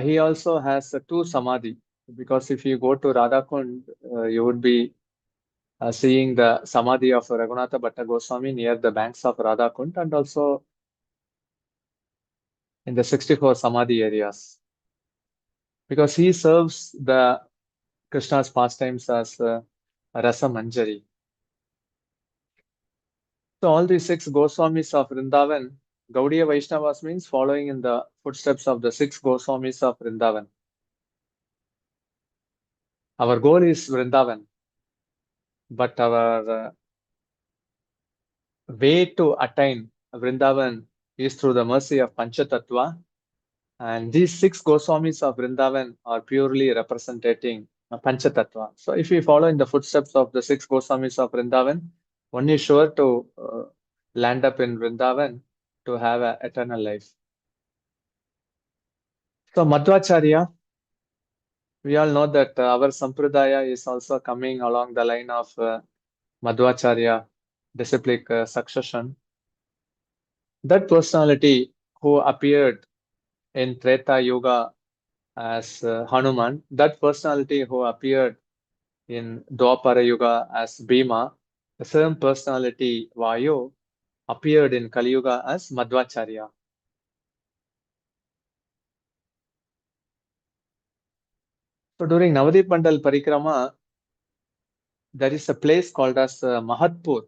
he also has two samadhi. Because if you go to Radhakund, you would be seeing the samadhi of Raghunath Das Goswami near the banks of Radhakund and also in the 64 samadhi areas. Because he serves the Krishna's pastimes as Rasa Manjari. So all these 6 Goswamis of Vrindavan, Gaudiya Vaishnavas means following in the footsteps of the 6 Goswamis of Vrindavan. Our goal is Vrindavan, but our way to attain Vrindavan is through the mercy of Panchatattva. And these 6 Goswamis of Vrindavan are purely representing Panchatattva. So if we follow in the footsteps of the 6 Goswamis of Vrindavan, one is sure to land up in Vrindavan to have an eternal life. So Madhacharya, we all know that our Sampradaya is also coming along the line of Madhacharya disciplic succession. That personality who appeared in Treta Yuga as Hanuman, that personality who appeared in Dwapara Yuga as Bhima, the same personality Vayu appeared in Kali Yuga as Madhacharya. So during Navadip Mandal Parikrama, there is a place called as Mahatpur.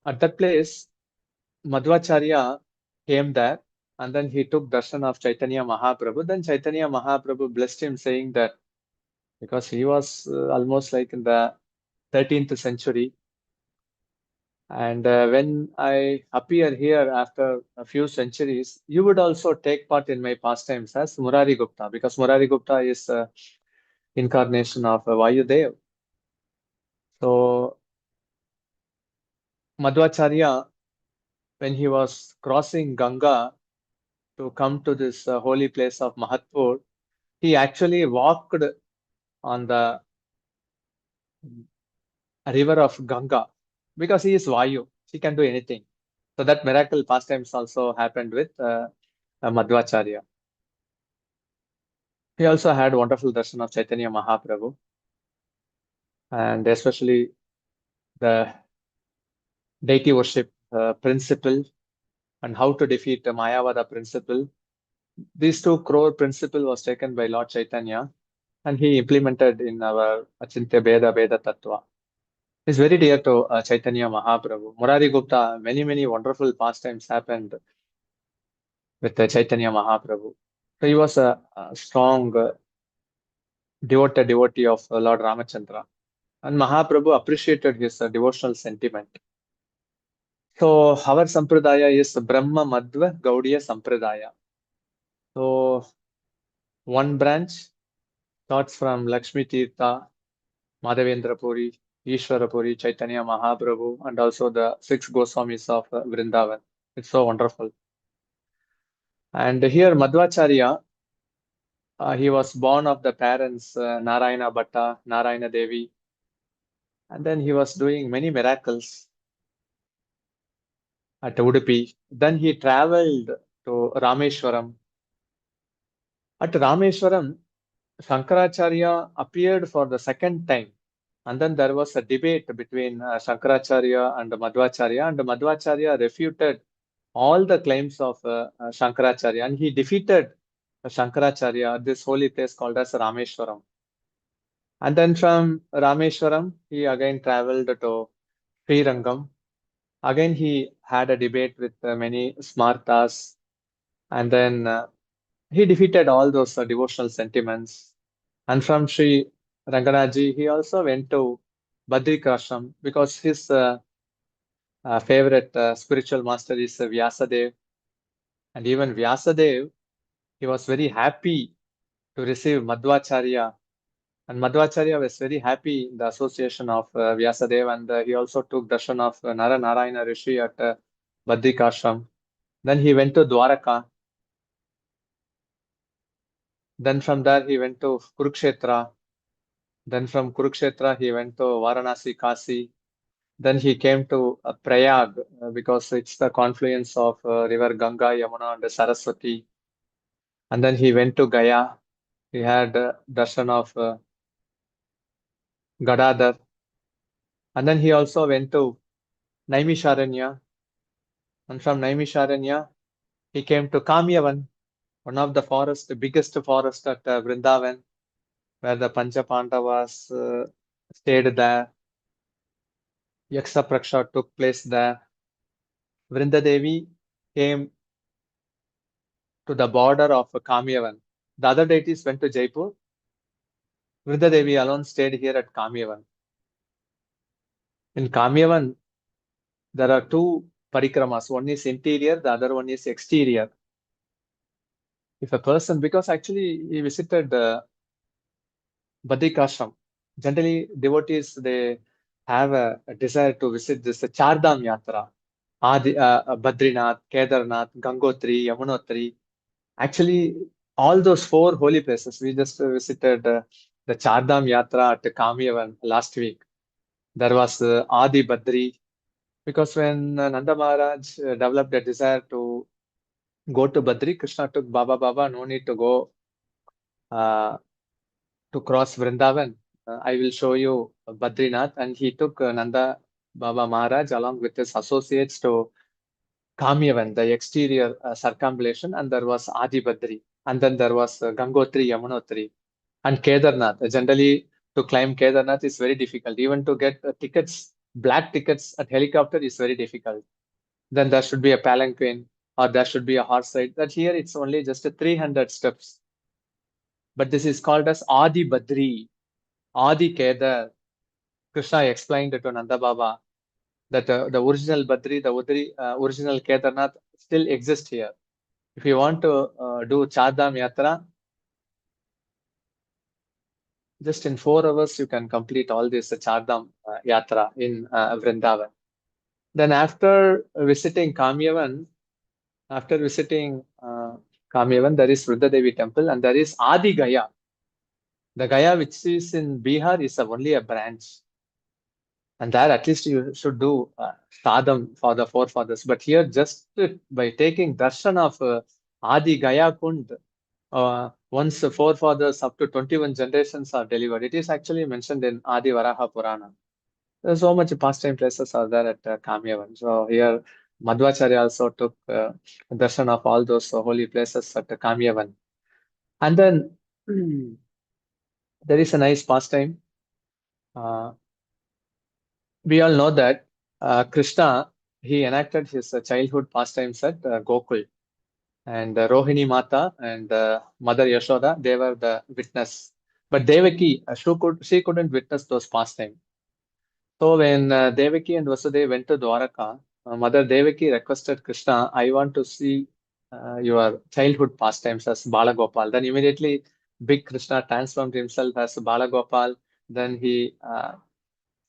At that place, Madhacharya came there and then he took darshan of Chaitanya Mahaprabhu. Then Chaitanya Mahaprabhu blessed him saying that because he was almost like in the 13th century. And when I appear here after a few centuries, you would also take part in my pastimes as Murari Gupta, because Murari Gupta is incarnation of Vayudev. So Madhacharya, when he was crossing Ganga to come to this holy place of Mahatpur, he actually walked on the river of Ganga because he is Vayu. He can do anything. So that miracle pastimes also happened with Madhacharya. He also had wonderful darshan of Chaitanya Mahaprabhu, and especially the deity worship principle and how to defeat the Mayavada principle. These 2 crore principle was taken by Lord Chaitanya and he implemented in our Achintya Beda Beda Tattva. It's very dear to Chaitanya Mahaprabhu. Murari Gupta, many wonderful pastimes happened with Chaitanya Mahaprabhu. So he was a strong devoted devotee of Lord Ramachandra. And Mahaprabhu appreciated his devotional sentiment. So our Sampradaya is Brahma Madhva Gaudiya Sampradaya. So one branch starts from Lakshmi Tirtha, Madhavendra Puri, Ishvara Puri, Chaitanya Mahaprabhu, and also the 6 Goswamis of Vrindavan. It's so wonderful. And here Madhacharya, he was born of the parents Narayana Bhatta, Narayana Devi, and then he was doing many miracles at Udupi. Then he traveled to Rameshwaram At Rameshwaram, Shankaracharya appeared for the second time. And then there was a debate between Shankaracharya and Madhvacharya, and Madhvacharya refuted all the claims of Shankaracharya, and he defeated Shankaracharya at this holy place called as Rameshwaram. And then from Rameshwaram, he again traveled to Srirangam. Again, he had a debate with many Smartas, and then he defeated all those devotional sentiments. And from Sri Ranganaji, he also went to Badrikashram because his favorite spiritual master is Vyasadev. And even Vyasadev, he was very happy to receive Madhvacharya. And Madhvacharya was very happy in the association of Vyasadev, and he also took darshan of Narayana Rishi at Badrikashram. Then he went to Dwaraka. Then from there he went to Kurukshetra. Then from Kurukshetra he went to Varanasi, Kasi. Then he came to Prayag because it's the confluence of river Ganga, Yamuna, and Saraswati. And then he went to Gaya. He had darshan of Gadadhar. And then he also went to Naimisharanya. And from Naimisharanya, he came to Kamyavan, one of the forests, the biggest forest at Vrindavan, where the Pancha Pandavas stayed there. Yaksha Praksha took place there. Vrindadevi came to the border of Kamyavan. The other deities went to Jaipur. Vrindadevi alone stayed here at Kamyavan. In Kamyavan, there are two parikramas. One is interior, the other one is exterior. If a person, because actually he visited Badrikashram, generally devotees, they have a desire to visit this Chardham Yatra. Badrinath, Kedarnath, Gangotri, Yamunotri. Actually, all those four holy places, we just visited the Chardham Yatra at Kamyavan last week. There was Adi Badri, because when Nanda Maharaj developed a desire to go to Badri, Krishna took Baba, no need to go to cross Vrindavan. I will show you Badrinath. And he took Nanda Baba Maharaj along with his associates to Kamyavan, the exterior circumambulation, and there was Adi Badri. And then there was Gangotri, Yamunotri, and Kedarnath. Generally, to climb Kedarnath is very difficult. Even to get tickets, black tickets at helicopter is very difficult. Then there should be a palanquin or there should be a horse ride. That here it's only just 300 steps. But this is called as Adi Badri, Adi Kedar. Krishna explained to Nanda Baba that the original Badri, the original Kedarnath still exists here. If you want to do Chardham Yatra, just in 4 hours, you can complete all this Chardham Yatra in Vrindavan. Then after visiting Kamyavan, there is Vrindadevi temple, and there is Adi Gaya. The Gaya which is in Bihar is only a branch. And there at least you should do sadham for the forefathers. But here, just by taking darshan of Adi Gaya Kund, once the forefathers up to 21 generations are delivered. It is actually mentioned in Adi Varaha Purana. There's so much pastime places are there at Kamyavan. So here, Madhvacharya also took darshan of all those holy places at Kamyavan. And then there is a nice pastime. We all know that Krishna, he enacted his childhood pastimes at Gokul. And Rohini Mata and Mother Yashoda, they were the witness. But Devaki, she couldn't witness those pastimes. So when Devaki and Vasudeva went to Dwaraka, Mother Devaki requested Krishna, I want to see your childhood pastimes as Balagopal. Then immediately big Krishna transformed himself as Balagopal. Then he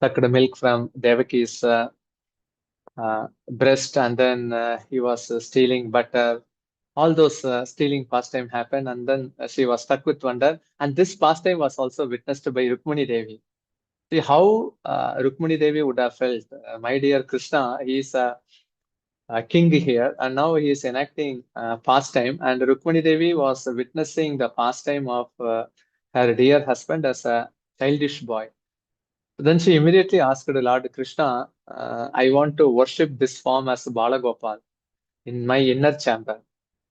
sucked milk from Devaki's breast, and then he was stealing butter. All those stealing pastime happened, and then she was stuck with wonder. And this pastime was also witnessed by Rukmani Devi. See how Rukmani Devi would have felt. My dear Krishna, he is a king here, and now he is enacting pastime. And Rukmani Devi was witnessing the pastime of her dear husband as a childish boy. Then she immediately asked Lord Krishna, I want to worship this form as Balagopal in my inner chamber.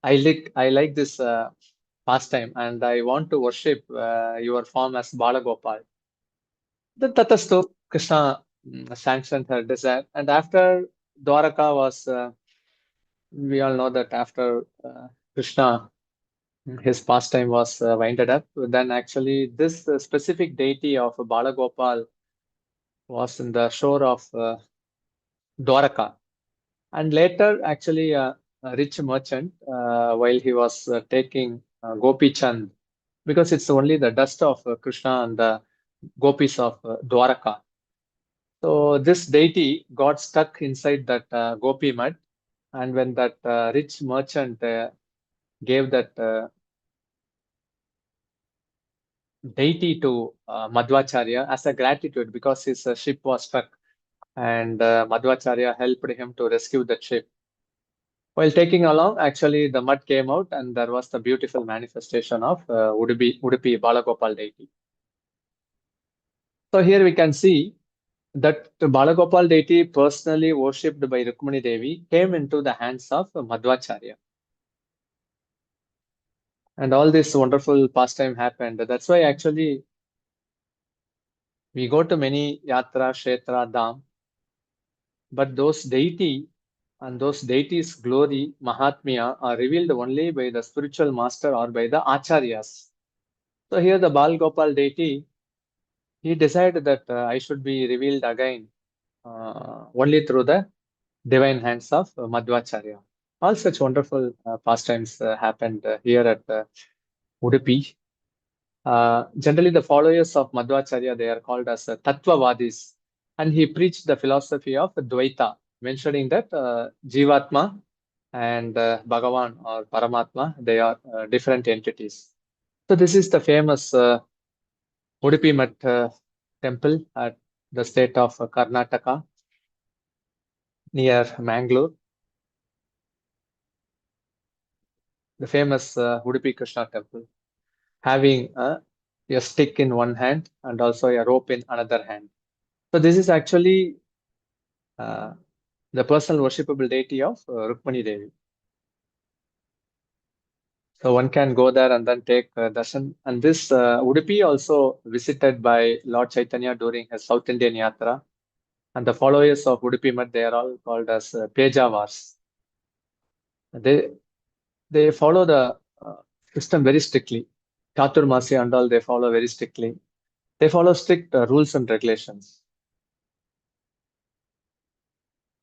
I like this pastime, and I want to worship your form as Balagopal. Then Tatastu, Krishna sanctioned her desire. And after Dwaraka was, we all know that after Krishna, his pastime was winded up, then actually this specific deity of Balagopal was in the shore of Dwaraka. And later, actually, a rich merchant, while he was taking Gopi Chand, because it's only the dust of Krishna and the gopis of Dwaraka. So this deity got stuck inside that gopi mud, and when that rich merchant gave that deity to Madhacharya as a gratitude because his ship was stuck, and Madhacharya helped him to rescue that ship. While taking along, actually the mud came out, and there was the beautiful manifestation of Udupi Balagopal deity. So here we can see that the Balagopal deity personally worshipped by Rukmani Devi came into the hands of Madhacharya. And all this wonderful pastime happened. That's why actually we go to many yatra, kshetra, dham, but those deity and those deities' glory, Mahatmya, are revealed only by the spiritual master or by the acharyas. So here the Bal Gopal deity, he decided that I should be revealed again only through the divine hands of Madhvacharya. All such wonderful pastimes happened here at Udupi. Generally, the followers of Madhvacharya, they are called as Tattvavadis, and he preached the philosophy of Dvaita, mentioning that Jivatma and Bhagavan or Paramatma, they are different entities. So this is the famous Udupi Math temple at the state of Karnataka near Mangalore. The famous Udupi Krishna temple, having a stick in one hand and also a rope in another hand. So this is actually the personal worshipable deity of Rukmani Devi. So one can go there and then take darshan. And this Udupi also visited by Lord Chaitanya during his South Indian Yatra. And the followers of Udupi Math, they are all called as Pejavars. They follow the system very strictly. Chaturmasya and all, they follow very strictly. They follow strict rules and regulations.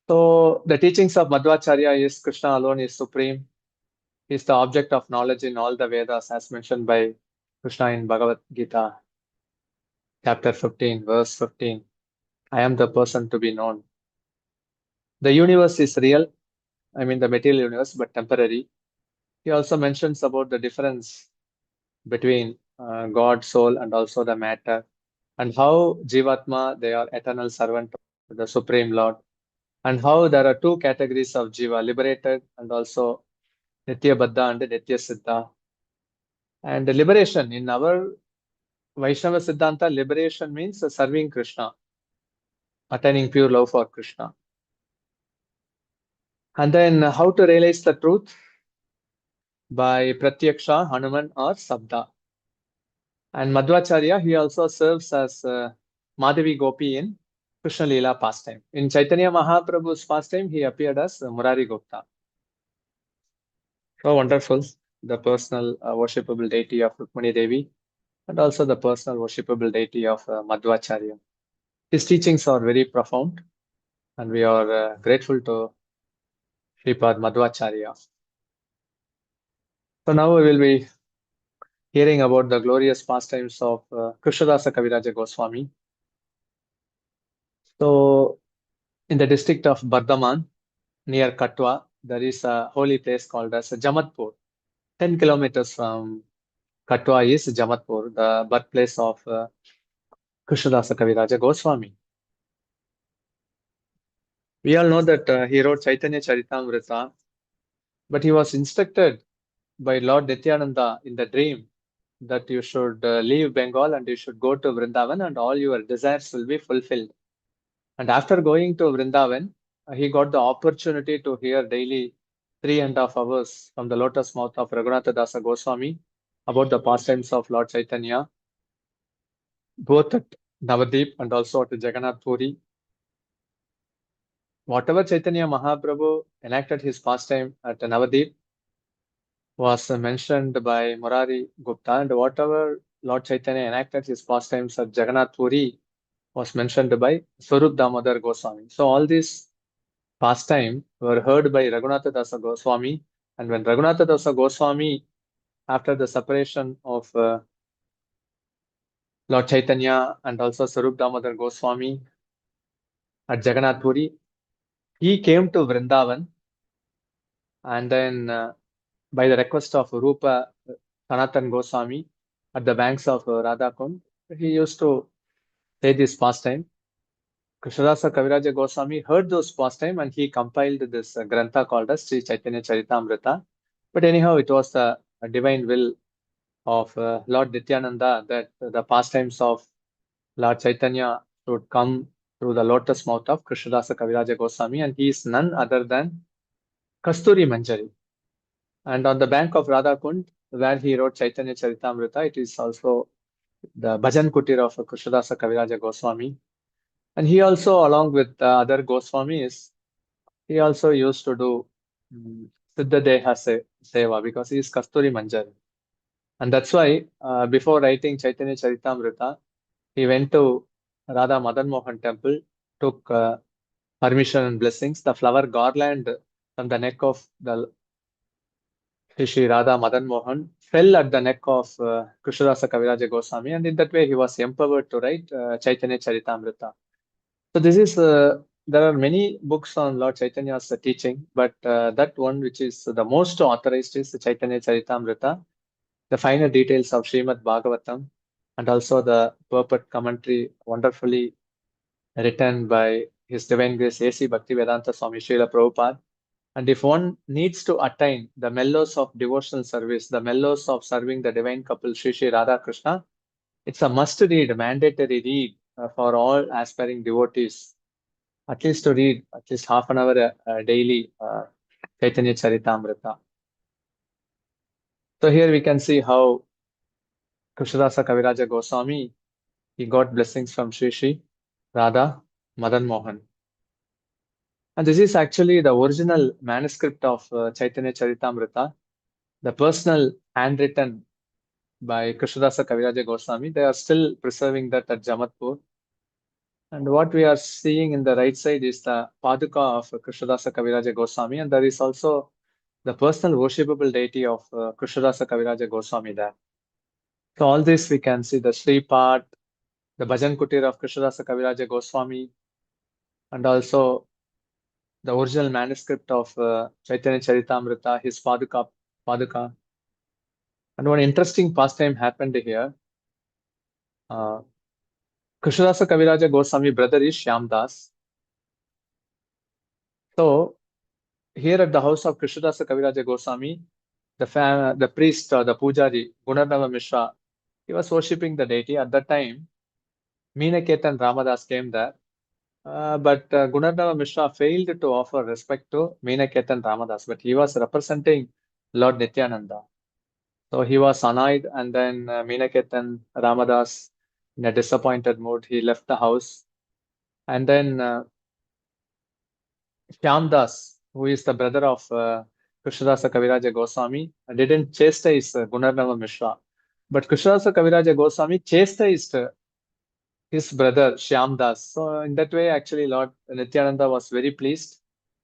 So the teachings of Madhvacharya is Krishna alone is supreme. He is the object of knowledge in all the Vedas, as mentioned by Krishna in Bhagavad Gita, chapter 15, verse 15. I am the person to be known. The universe is real, I mean the material universe, but temporary. He also mentions about the difference between God, soul, and also the matter, and how Jivatma, they are eternal servant of the Supreme Lord, and how there are two categories of Jiva, liberated and also Nitya Baddha and Nitya Siddha. And the liberation in our Vaishnava Siddhanta, liberation means serving Krishna, attaining pure love for Krishna. And then how to realize the truth? By Pratyaksha, Hanuman, or Sabda. And Madhvacharya, he also serves as Madhavi Gopi in Krishna Leela pastime. In Chaitanya Mahaprabhu's pastime, he appeared as Murari Gupta. So wonderful, the personal worshipable deity of Rukmani Devi, and also the personal worshipable deity of Madhvacharya. His teachings are very profound, and we are grateful to Sripad Madhvacharya. So now we will be hearing about the glorious pastimes of Krishnadasa Kaviraj Goswami. So in the district of Bardhaman, near Katwa, there is a holy place called as Jamatpur. 10 kilometers from Katwa is Jamatpur, the birthplace of Krishnadasa Kaviraj Goswami. We all know that he wrote Chaitanya Charitamrita, but he was instructed by Lord Nityananda in the dream that you should leave Bengal and you should go to Vrindavan and all your desires will be fulfilled. And after going to Vrindavan, he got the opportunity to hear daily 3.5 hours from the lotus mouth of Raghunath Das Goswami about the pastimes of Lord Chaitanya, both at Navadip and also at Jagannath Puri. Whatever Chaitanya Mahaprabhu enacted his pastime at Navadip was mentioned by Murari Gupta, and whatever Lord Chaitanya enacted his pastimes at Jagannath Puri was mentioned by Swarup Damodar Goswami. So all these pastimes were heard by Raghunath Das Goswami, and when Raghunath Das Goswami, after the separation of Lord Chaitanya and also Swarup Damodar Goswami at Jagannath Puri, he came to Vrindavan, and then by the request of Rupa Sanatan Goswami at the banks of Radha Kund, he used to say this pastime. Krishnadasa Kaviraj Goswami heard those pastime and he compiled this grantha called as Sri Chaitanya Charitamrita. But anyhow, it was the divine will of Lord Nityananda that the pastimes of Lord Chaitanya should come through the lotus mouth of Krishnadasa Kaviraj Goswami, and he is none other than Kasturi Manjari. And on the bank of Radha Kund, where he wrote Chaitanya Charitamrita, it is also the Bhajan Kutir of Krishnadasa Kaviraj Goswami. And he also, along with other Goswamis, he also used to do Siddha Deha Seva because he is Kasturi Manjari. And that's why before writing Chaitanya Charitamrita, he went to Radha Madan Mohan temple, took permission and blessings. The flower garland from the neck of the Shri Radha Madan Mohan fell at the neck of Krishnadasa Kaviraj Goswami, and in that way he was empowered to write Chaitanya Charitamrita. So this is there are many books on Lord Chaitanya's teaching, but that one which is the most authorized is the Chaitanya Charitamrita, the finer details of Srimad Bhagavatam, and also the purport commentary wonderfully written by His Divine Grace A.C. Bhaktivedanta Swami Srila Prabhupada. And if one needs to attain the mellows of devotional service, the mellows of serving the divine couple Sri Sri Radha Krishna, it's a must read, mandatory read for all aspiring devotees. At least to read at least half an hour daily Chaitanya Charitamrita. So here we can see how Krishnadasa Kaviraja Goswami, he got blessings from Sri Sri Radha Madan Mohan. And this is actually the original manuscript of Chaitanya Charitamrita, the personal handwritten by Krishnadasa Kaviraja Goswami. They are still preserving that at Jamatpur. And what we are seeing in the right side is the Paduka of Krishnadasa Kaviraja Goswami, and there is also the personal worshipable deity of Krishnadasa Kaviraja Goswami there. So all this we can see the Sri part, the Bhajan Kutir of Krishnadasa Kaviraja Goswami, and also the original manuscript of Chaitanya Charitamrita, his Paduka. And one interesting pastime happened here. Krishnadasa Kaviraja Goswami brother is Shyamdas. So here at the house of Krishnadasa Kaviraja Goswami, the priest, the pujari, Gunarnava Mishra, he was worshipping the deity. At that time, Meenaketan Ramadas came there, but Gunarnava Mishra failed to offer respect to Meenaketan Ramadas, but he was representing Lord Nityananda. So he was annoyed, and then Meenaketan Ramadas, in a disappointed mood, he left the house. And then Shyamdas, who is the brother of Krishnadasa Kaviraja Goswami, didn't chastise Gunarnava Mishra. But Krishnadasa Kaviraja Goswami chastised his brother Shyamdas. So in that way, actually, Lord Nityananda was very pleased,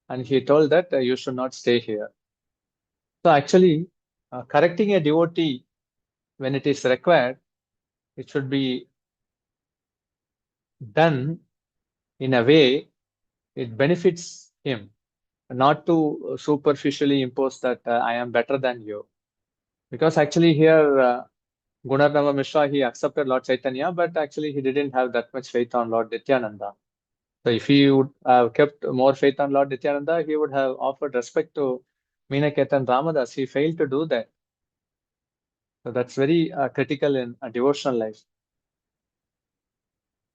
and he told that you should not stay here. So actually, correcting a devotee when it is required, it should be done in a way it benefits him, not to superficially impose that I am better than you. Because actually here, Gunarnava Mishra, he accepted Lord Chaitanya, but actually he didn't have that much faith on Lord Nityananda. So if he would have kept more faith on Lord Nityananda, he would have offered respect to Meenaketan Ramadas. He failed to do that. So that's very critical in a devotional life.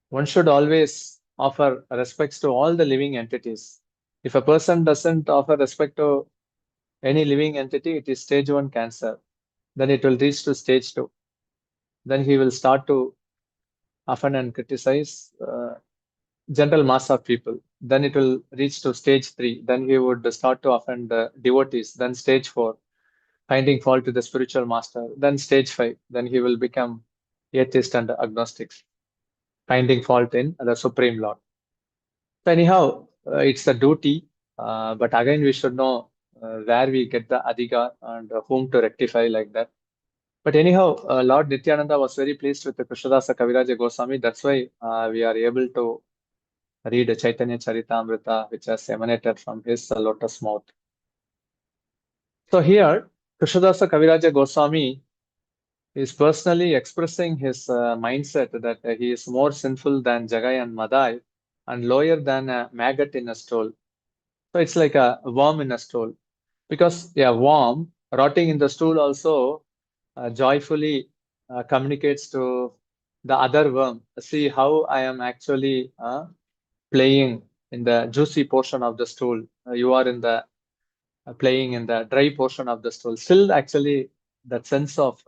One should always offer respects to all the living entities. If a person doesn't offer respect to any living entity, it is stage 1 cancer. Then it will reach to stage 2. Then he will start to offend and criticize general mass of people. Then it will reach to stage 3. Then he would start to offend the devotees. Then stage 4, finding fault to the spiritual master. Then stage 5, then he will become atheist and agnostics, finding fault in the Supreme Lord. So anyhow, it's a duty, but again we should know where we get the adhikar and whom to rectify like that. But anyhow, Lord Nityananda was very pleased with the Krishnadasa Kaviraj Goswami. That's why we are able to read Chaitanya Charitamrita, which has emanated from his lotus mouth. So here, Krishnadasa Kaviraj Goswami is personally expressing his mindset that he is more sinful than Jagai and Madai and lower than a maggot in a stool. So it's like a worm in a stool. Because a worm rotting in the stool also joyfully communicates to the other worm. See how I am actually playing in the juicy portion of the stool. You are in the playing in the dry portion of the stool. Still, actually, that sense of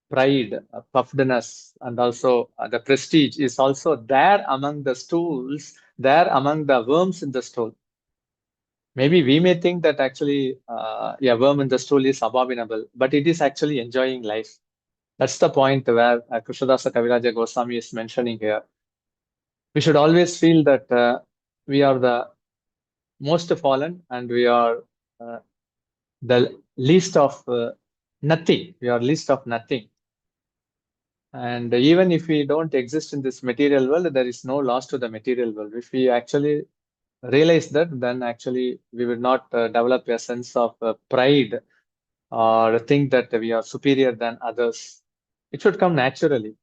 pride, puffedness, and also the prestige is also there among the stools, there among the worms in the stool. Maybe we may think that actually, a worm in the stool is abominable, but it is actually enjoying life. That's the point where Krishnadasa Kaviraja Goswami is mentioning here. We should always feel that we are the most fallen and we are the least of nothing. We are least of nothing. And even if we don't exist in this material world, there is no loss to the material world. If we actually realize that, then actually we will not develop a sense of pride or think that we are superior than others. It should come naturally.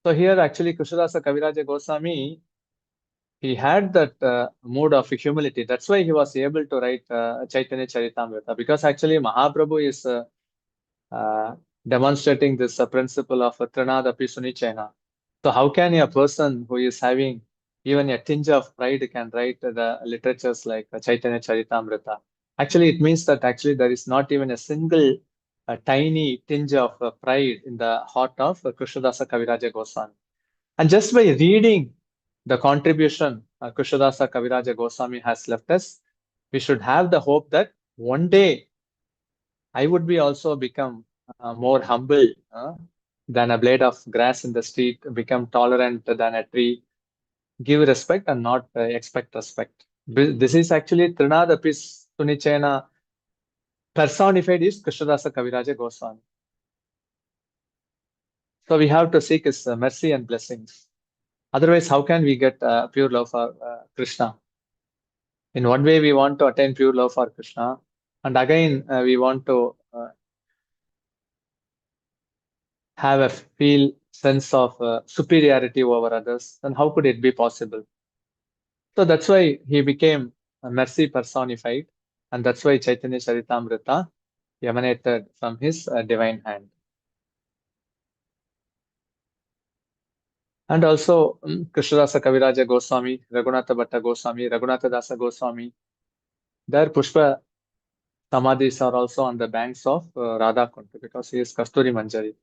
So here actually Krishnadasa Kaviraja Goswami, he had that mood of humility. That's why he was able to write Chaitanya Charitamrita, because actually Mahaprabhu is demonstrating this principle of Trinadapi Sunichena. So how can a person who is having even a tinge of pride can write the literatures like Chaitanya Charitamrita? Actually, it means that actually there is not even a single tiny tinge of pride in the heart of Krishnadasa Kaviraja Goswami. And just by reading the contribution Krishnadasa Kaviraja Goswami has left us, we should have the hope that one day I would be also become more humble than a blade of grass in the street, become tolerant than a tree, give respect and not expect respect. This is actually Trinadapis Sunichena personified is Krishnadasa Kaviraja Goswami. So we have to seek his mercy and blessings. Otherwise, how can we get pure love for Krishna? In one way, we want to attain pure love for Krishna, and again, we want to have a feel sense of superiority over others. Then how could it be possible? So that's why he became mercy personified, and that's why Chaitanya Charitamrita emanated from his divine hand. And also Krishnadasa Kaviraja Goswami, Raghunath Bhatta Goswami, Raghunath Das Goswami, their Pushpa Samadhis are also on the banks of Radha Kunda because he is Kasturi Manjari.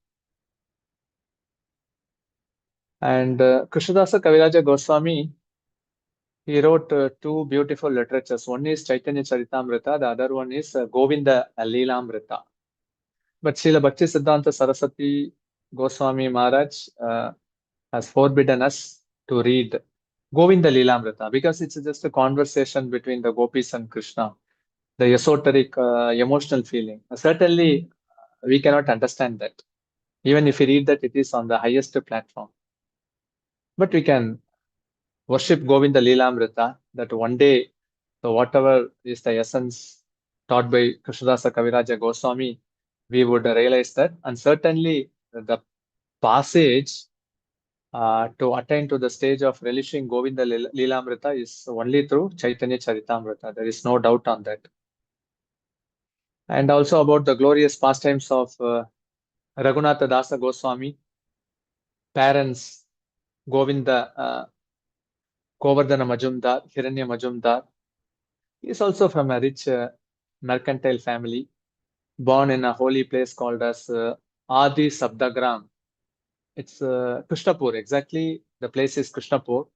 And Krishnadasa Kaviraja Goswami, he wrote two beautiful literatures. One is Chaitanya Charitamrita, the other one is Govinda Leelamrita. But Srila Bhakti Siddhanta Saraswati Goswami Maharaj has forbidden us to read Govinda Leelamrita because it's just a conversation between the gopis and Krishna, the esoteric emotional feeling. Certainly, we cannot understand that. Even if we read that, it is on the highest platform. But we can worship Govinda Leelamrita, that one day, so whatever is the essence taught by Krishnadasa Kaviraja Goswami, we would realize that. And certainly, the passage to attain to the stage of relishing Govinda Lilamrita is only through Chaitanya Charitamrita. There is no doubt on that. And also about the glorious pastimes of Raghunath Das Goswami, parents Govinda Govardhana Majumdar, Hiranya Majumdar. He is also from a rich mercantile family, born in a holy place called as Adi Sabdagram. It's Krishnapur, exactly. The place is Krishnapur,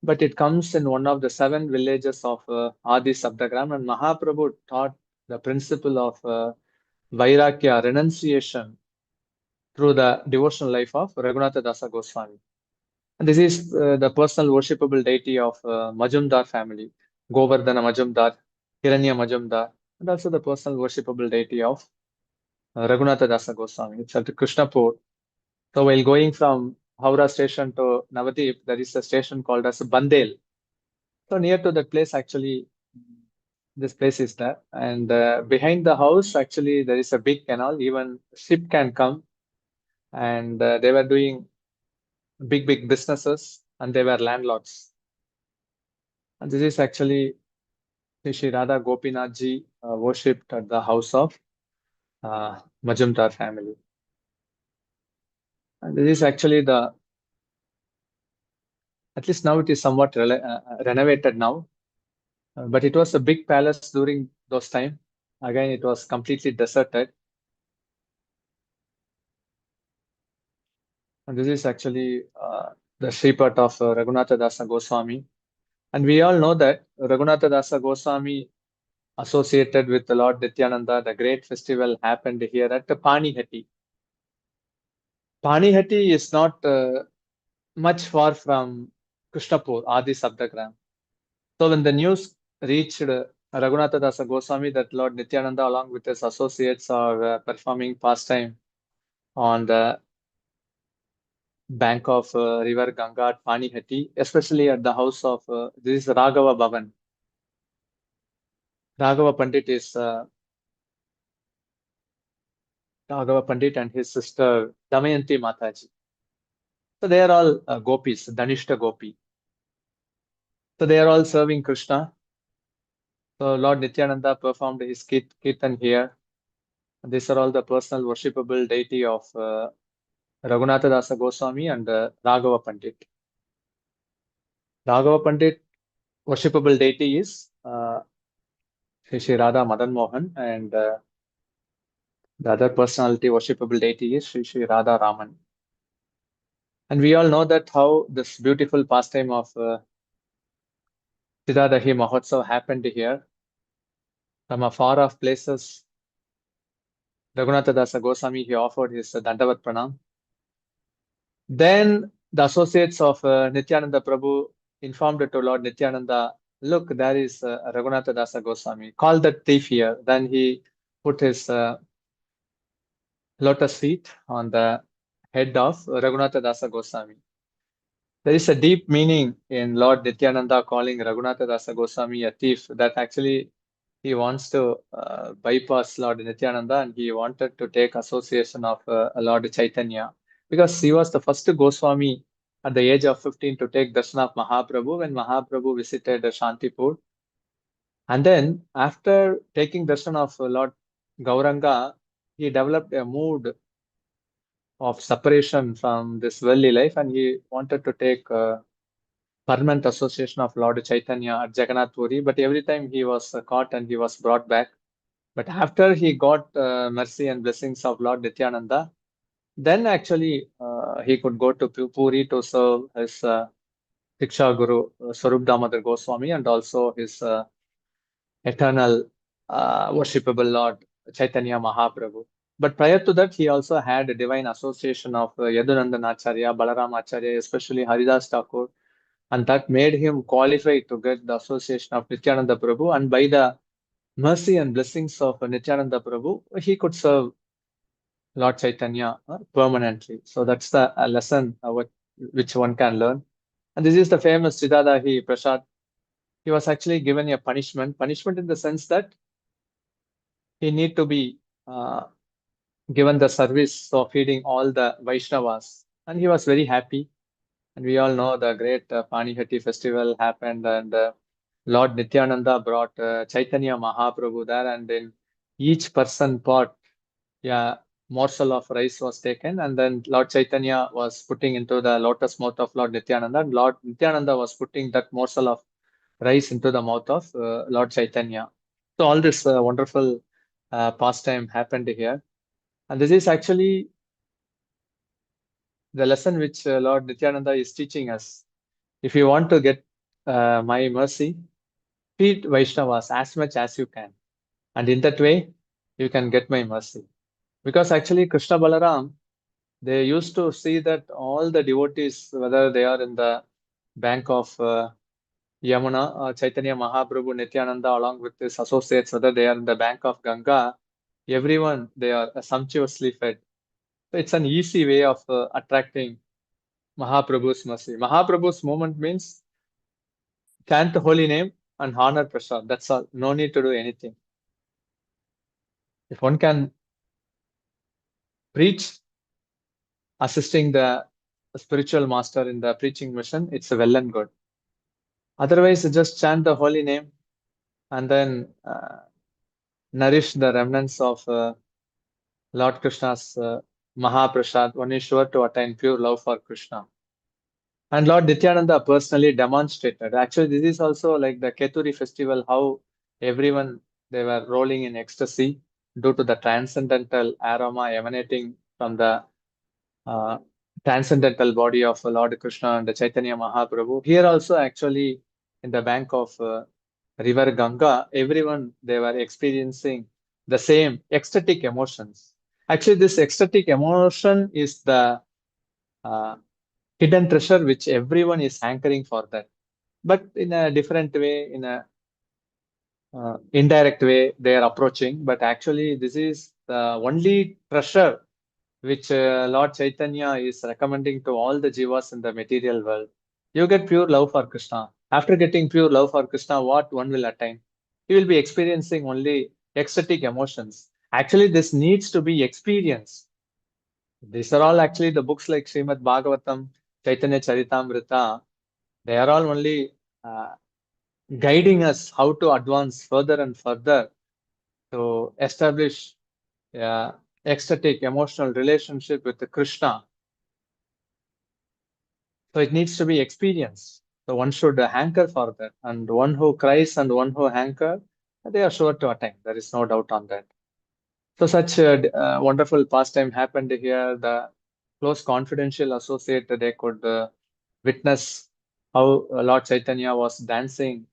but it comes in one of the 7 villages of Adi Sabdagram. And Mahaprabhu taught the principle of Vairagya, renunciation, through the devotional life of Raghunatha Dasa Goswami. And this is the personal worshipable deity of Majumdar family, Govardhana Majumdar, Hiranya Majumdar, and also the personal worshipable deity of Raghunatha Dasa Goswami. It's at Krishnapur. So while going from Howrah station to Navadip, there is a station called as Bandel. So near to that place, actually, this place is there. And behind the house, actually, there is a big canal. Even ship can come. And they were doing big businesses, and they were landlords. And this is actually Shri Radha Gopinath ji worshipped at the house of Majumdar family. And this is actually the, at least now it is somewhat renovated now, but it was a big palace during those time. Again, it was completely deserted. And this is actually the Sripat of Raghunatha Dasa Goswami. And we all know that Raghunatha Dasa Goswami associated with the Lord Nityananda, the great festival happened here at Panihati. Panihati is not much far from Krishnapur, Adi Sabdagram. So when the news reached Raghunatha Dasa Goswami that Lord Nityananda along with his associates are performing pastime on the bank of river Ganga at Panihati, especially at the house of this is Raghava Bhavan. Raghava Pandit is Raghava Pandit and his sister Damayanti Mataji. So they are all gopis, Dhanishta Gopi. So they are all serving Krishna. So Lord Nityananda performed his kirtan here. And these are all the personal worshipable deity of Raghunatha Dasa Goswami and Raghava Pandit. Raghava Pandit worshipable deity is Shri Radha Madan Mohan, and the other personality worshipable deity is Shri Radha Raman. And we all know that how this beautiful pastime of Siddhadahi Mahotsav happened here. From afar off places, Raghunatha Dasa Goswami, he offered his Dandavat Pranam. Then the associates of Nityananda Prabhu informed to Lord Nityananda, look, there is Raghunatha Dasa Goswami. Call that thief here. Then he put his lotus feet on the head of Raghunatha Dasa Goswami. There is a deep meaning in Lord Nityananda calling Raghunatha Dasa Goswami a thief, that actually he wants to bypass Lord Nityananda and he wanted to take association of Lord Chaitanya, because he was the first Goswami at the age of 15 to take darshan of Mahaprabhu when Mahaprabhu visited Shantipur. And then after taking darshan of Lord Gauranga, he developed a mood of separation from this worldly life and he wanted to take permanent association of Lord Chaitanya at Jagannath Puri, but every time he was caught and he was brought back. But after he got mercy and blessings of Lord Nityananda, then actually he could go to Puri to serve his Diksha Guru Swarup Damodar Goswami and also his eternal worshipable Lord Chaitanya Mahaprabhu. But prior to that, he also had a divine association of Yadunandan Acharya, Balaram Acharya, especially Haridas Thakur, and that made him qualified to get the association of Nityananda Prabhu. And by the mercy and blessings of Nityananda Prabhu, he could serve Lord Chaitanya permanently. So that's the lesson which one can learn. And this is the famous Siddhadahi Prasad. He was actually given a punishment in the sense that he need to be given the service of feeding all the Vaishnavas. And he was very happy. And we all know the great Panihati festival happened, and Lord Nityananda brought Chaitanya Mahaprabhu there, and then each person pot, yeah, morsel of rice was taken, and then Lord Chaitanya was putting into the lotus mouth of Lord Nityananda, and Lord Nityananda was putting that morsel of rice into the mouth of Lord Chaitanya. So all this wonderful pastime happened here, and this is actually the lesson which Lord Nityananda is teaching us. If you want to get my mercy, feed Vaishnavas as much as you can. And in that way, you can get my mercy. Because actually, Krishna Balaram, they used to see that all the devotees, whether they are in the bank of Yamuna, Chaitanya Mahaprabhu, Nityananda, along with his associates, whether they are in the bank of Ganga, everyone, they are sumptuously fed. So it's an easy way of attracting Mahaprabhu's mercy. Mahaprabhu's moment means chant the holy name and honor prasad. That's all. No need to do anything. If one can preach, assisting the spiritual master in the preaching mission, it's well and good. Otherwise, just chant the holy name and then nourish the remnants of Lord Krishna's Mahaprasad. One is sure to attain pure love for Krishna. And Lord Nityananda personally demonstrated. Actually, this is also like the Keturi festival, how everyone, they were rolling in ecstasy due to the transcendental aroma emanating from the transcendental body of Lord Krishna and Chaitanya Mahaprabhu. Here also, actually, in the bank of river Ganga, everyone, they were experiencing the same ecstatic emotions. Actually, this ecstatic emotion is the hidden treasure which everyone is hankering for that. But in a different way, in a indirect way, they are approaching. But actually, this is the only treasure which Lord Chaitanya is recommending to all the jivas in the material world. You get pure love for Krishna. After getting pure love for Krishna, what one will attain? He will be experiencing only ecstatic emotions. Actually, this needs to be experienced. These are all actually the books like Srimad Bhagavatam, Chaitanya Charitamrita. They are all only guiding us how to advance further and further to establish ecstatic emotional relationship with Krishna. So it needs to be experienced. So one should hanker for that. And one who cries and one who hanker, they are sure to attain. There is no doubt on that. So such a wonderful pastime happened here. The close confidential associate, they could witness how Lord Chaitanya was dancing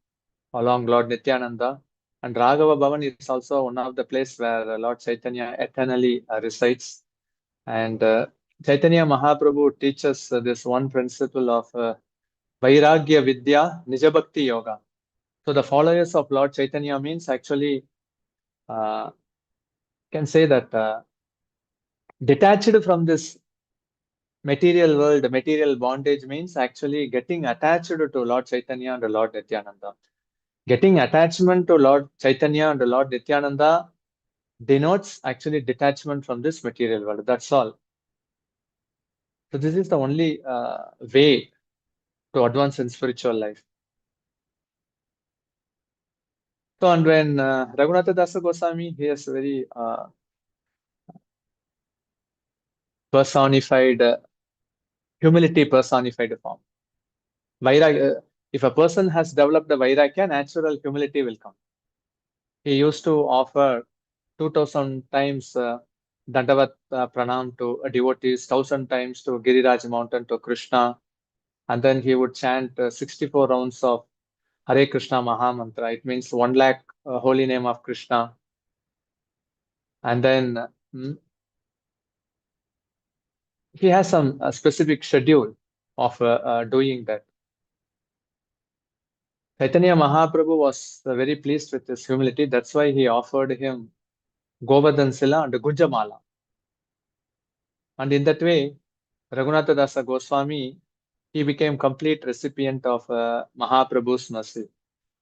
along Lord Nityananda. And Raghava Bhavan is also one of the place where Lord Chaitanya eternally resides. And Chaitanya Mahaprabhu teaches this one principle of Vairagya Vidya Nijabhakti Yoga. So the followers of Lord Chaitanya means actually can say that detached from this material world, material bondage means actually getting attached to Lord Chaitanya and Lord Nityananda. Getting attachment to Lord Chaitanya and Lord Nityananda denotes actually detachment from this material world. That's all. So this is the only way to advance in spiritual life. So and when Raghunath Das Goswami, he is very personified, humility personified form. If a person has developed the Vairagya, natural humility will come. He used to offer 2000 times Dandavat Pranam to devotees, 1000 times to Giriraj mountain to Krishna, and then he would chant 64 rounds of Hare Krishna Maha Mantra. It means 1 lakh holy name of Krishna. And then he has some specific schedule of doing that. Chaitanya Mahaprabhu was very pleased with his humility. That's why he offered him Govardhan Sila and Gunjamala. And in that way, Raghunath Das Goswami, he became complete recipient of Mahaprabhu's mercy.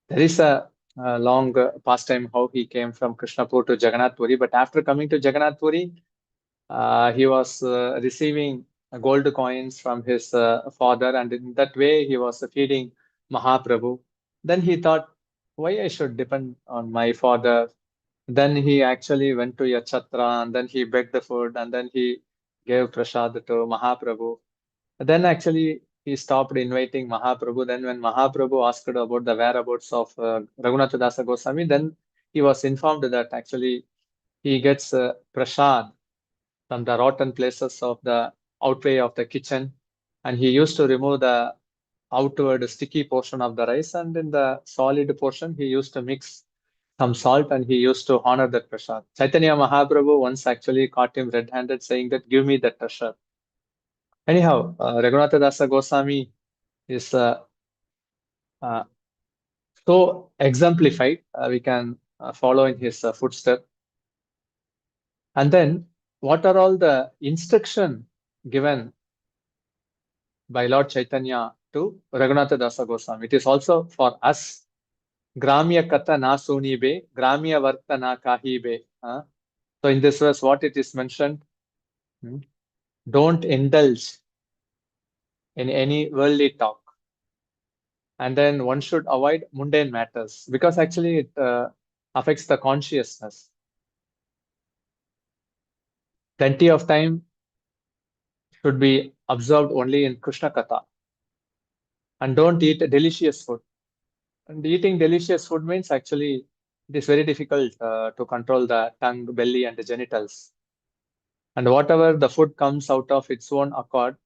There is a long pastime how he came from Krishnapur to Jagannath Puri, but after coming to Jagannath Puri, he was receiving gold coins from his father, and in that way he was feeding Mahaprabhu. Then he thought, why I should depend on my father? Then he actually went to a chatra, and then he begged the food, and then he gave prasad to Mahaprabhu. Then actually he stopped inviting Mahaprabhu. Then when Mahaprabhu asked about the whereabouts of Raghunath Das Goswami, then he was informed that actually he gets prasad from the rotten places of the outway of the kitchen, and he used to remove the outward sticky portion of the rice, and in the solid portion he used to mix some salt, and he used to honor that prasad. Chaitanya Mahaprabhu once actually caught him red-handed saying that, give me that treasure. Anyhow, Raghunath Das Goswami is uh, so exemplified. We can follow in his footsteps. And then, what are all the instruction given by Lord Chaitanya to Raghunath Das Goswami? It is also for us. Gramya kata na suni be, gramya varta na kahi be. So in this verse, what it is mentioned? Don't indulge in any worldly talk. And then one should avoid mundane matters, because actually it affects the consciousness. Plenty of time should be observed only in Krishna Katha. And don't eat delicious food. And eating delicious food means actually it is very difficult to control the tongue, belly, and the genitals. And whatever the food comes out of its own accord,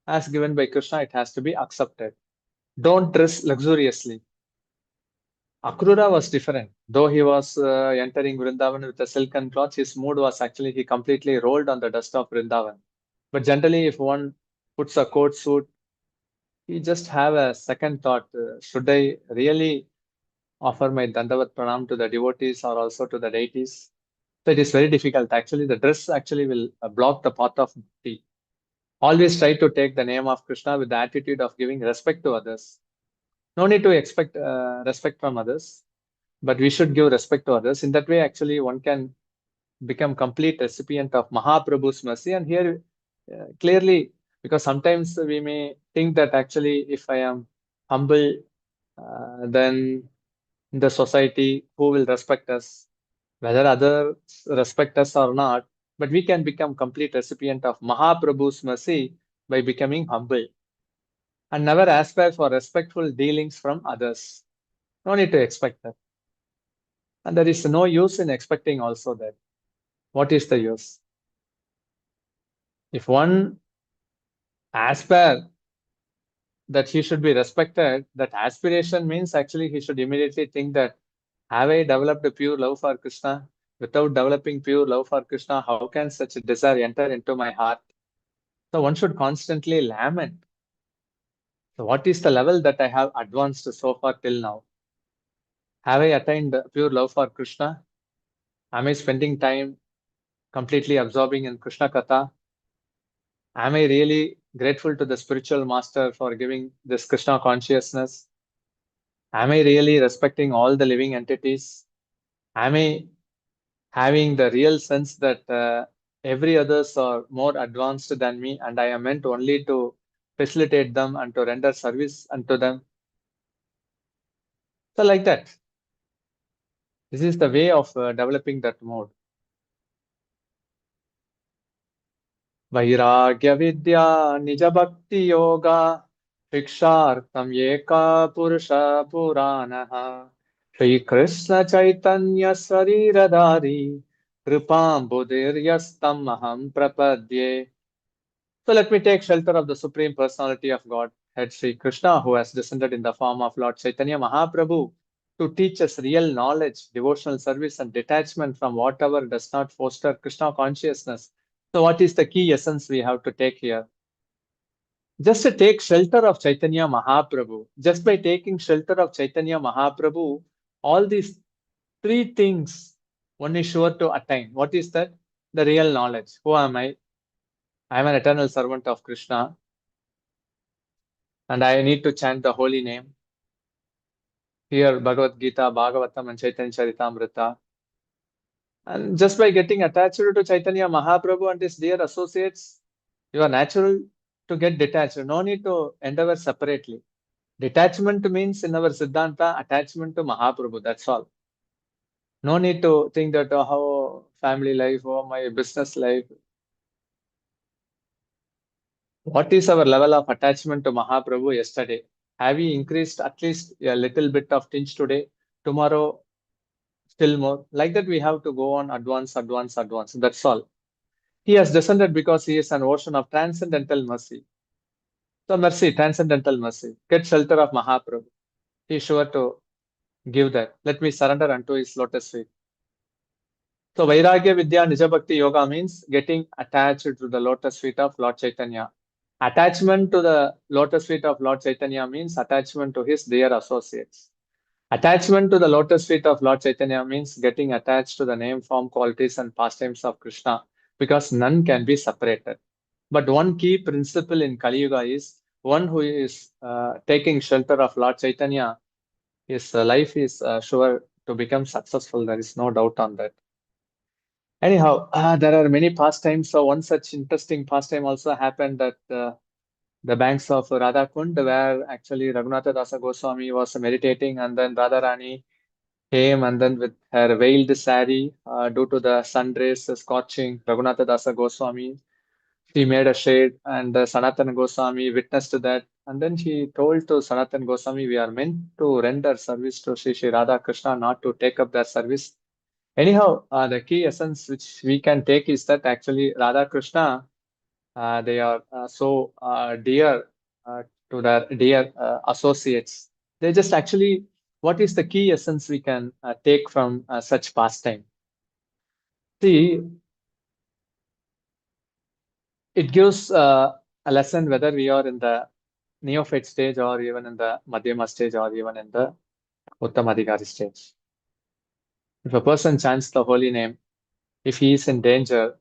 as given by Krishna, it has to be accepted. Don't dress luxuriously. Akrura was different. Though he was entering Vrindavan with a silken cloth, his mood was actually he completely rolled on the dust of Vrindavan. But generally, if one puts a coat suit, he just have a second thought, should I really offer my Dandavat Pranam to the devotees or also to the deities? So it is very difficult. Actually, the dress actually will block the path of bhakti. Always try to take the name of Krishna with the attitude of giving respect to others. No need to expect respect from others, but we should give respect to others. In that way, actually, one can become complete recipient of Mahaprabhu's mercy. And here, clearly, because sometimes we may think that actually, if I am humble, then in the society, who will respect us? Whether others respect us or not, but we can become complete recipient of Mahaprabhu's mercy by becoming humble. And never aspire for respectful dealings from others. No need to expect that. And there is no use in expecting also that. What is the use? If one aspire that he should be respected, that aspiration means actually he should immediately think that, have I developed a pure love for Krishna? Without developing pure love for Krishna, how can such a desire enter into my heart? So one should constantly lament. So what is the level that I have advanced so far till now? Have I attained pure love for Krishna? Am I spending time completely absorbing in Krishna Katha? Am I really grateful to the spiritual master for giving this Krishna consciousness? Am I really respecting all the living entities? Am I having the real sense that every others are more advanced than me, and I am meant only to facilitate them and to render service unto them? So like that. This is the way of developing that mode. Vairagya vidya nija bhakti yoga shikshartam eka purusha puranaha Shri Krishna Chaitanya Sariradari Kripam Bodhiryastam Maham Prapadye. So let me take shelter of the Supreme Personality of Godhead Sri Krishna, who has descended in the form of Lord Chaitanya Mahaprabhu to teach us real knowledge, devotional service, and detachment from whatever does not foster Krishna consciousness. So what is the key essence we have to take here? Just to take shelter of Chaitanya Mahaprabhu. Just by taking shelter of Chaitanya Mahaprabhu, all these three things one is sure to attain. What is that? The real knowledge. Who am I? I am an eternal servant of Krishna, and I need to chant the holy name. Here, Bhagavad Gita, Bhagavatam, and Chaitanya Charitamrita. And just by getting attached to Chaitanya Mahaprabhu and his dear associates, You are natural to get detached. No need to endeavor separately. Detachment means in our Siddhanta, attachment to Mahaprabhu. That's all. No need to think that how family life or my business life. What is our level of attachment to Mahaprabhu yesterday? Have we increased at least a little bit of tinge today? Tomorrow, still more. Like that, we have to go on advance, advance, advance. That's all. He has descended because he is an ocean of transcendental mercy. So mercy, transcendental mercy. Get shelter of Mahaprabhu. He is sure to give that. Let me surrender unto his lotus feet. So Vairagya Vidya Nija Bhakti Yoga means getting attached to the lotus feet of Lord Chaitanya. Attachment to the lotus feet of Lord Chaitanya means attachment to his dear associates. Attachment to the lotus feet of Lord Chaitanya means getting attached to the name, form, qualities, and pastimes of Krishna, because none can be separated. But one key principle in Kali Yuga is one who is taking shelter of Lord Chaitanya, his life is sure to become successful. There is no doubt on that. Anyhow, there are many pastimes. So one such interesting pastime also happened at the banks of Radhakund, where actually Raghunath Das Goswami was meditating, and then Radharani came, and then with her veiled sari, due to the sun rays scorching Raghunath Das Goswami, she made a shade, and Sanatana Goswami witnessed that. And then she told to Sanatana Goswami, we are meant to render service to Sri Radha Krishna, not to take up that service. Anyhow, the key essence which we can take is that actually Radha Krishna, they are so dear to their dear associates. They just actually, what is the key essence we can take from such pastime? See, it gives a lesson whether we are in the neophyte stage or even in the Madhyama stage or even in the Uttamadhikari stage. If a person chants the holy name, if he is in danger,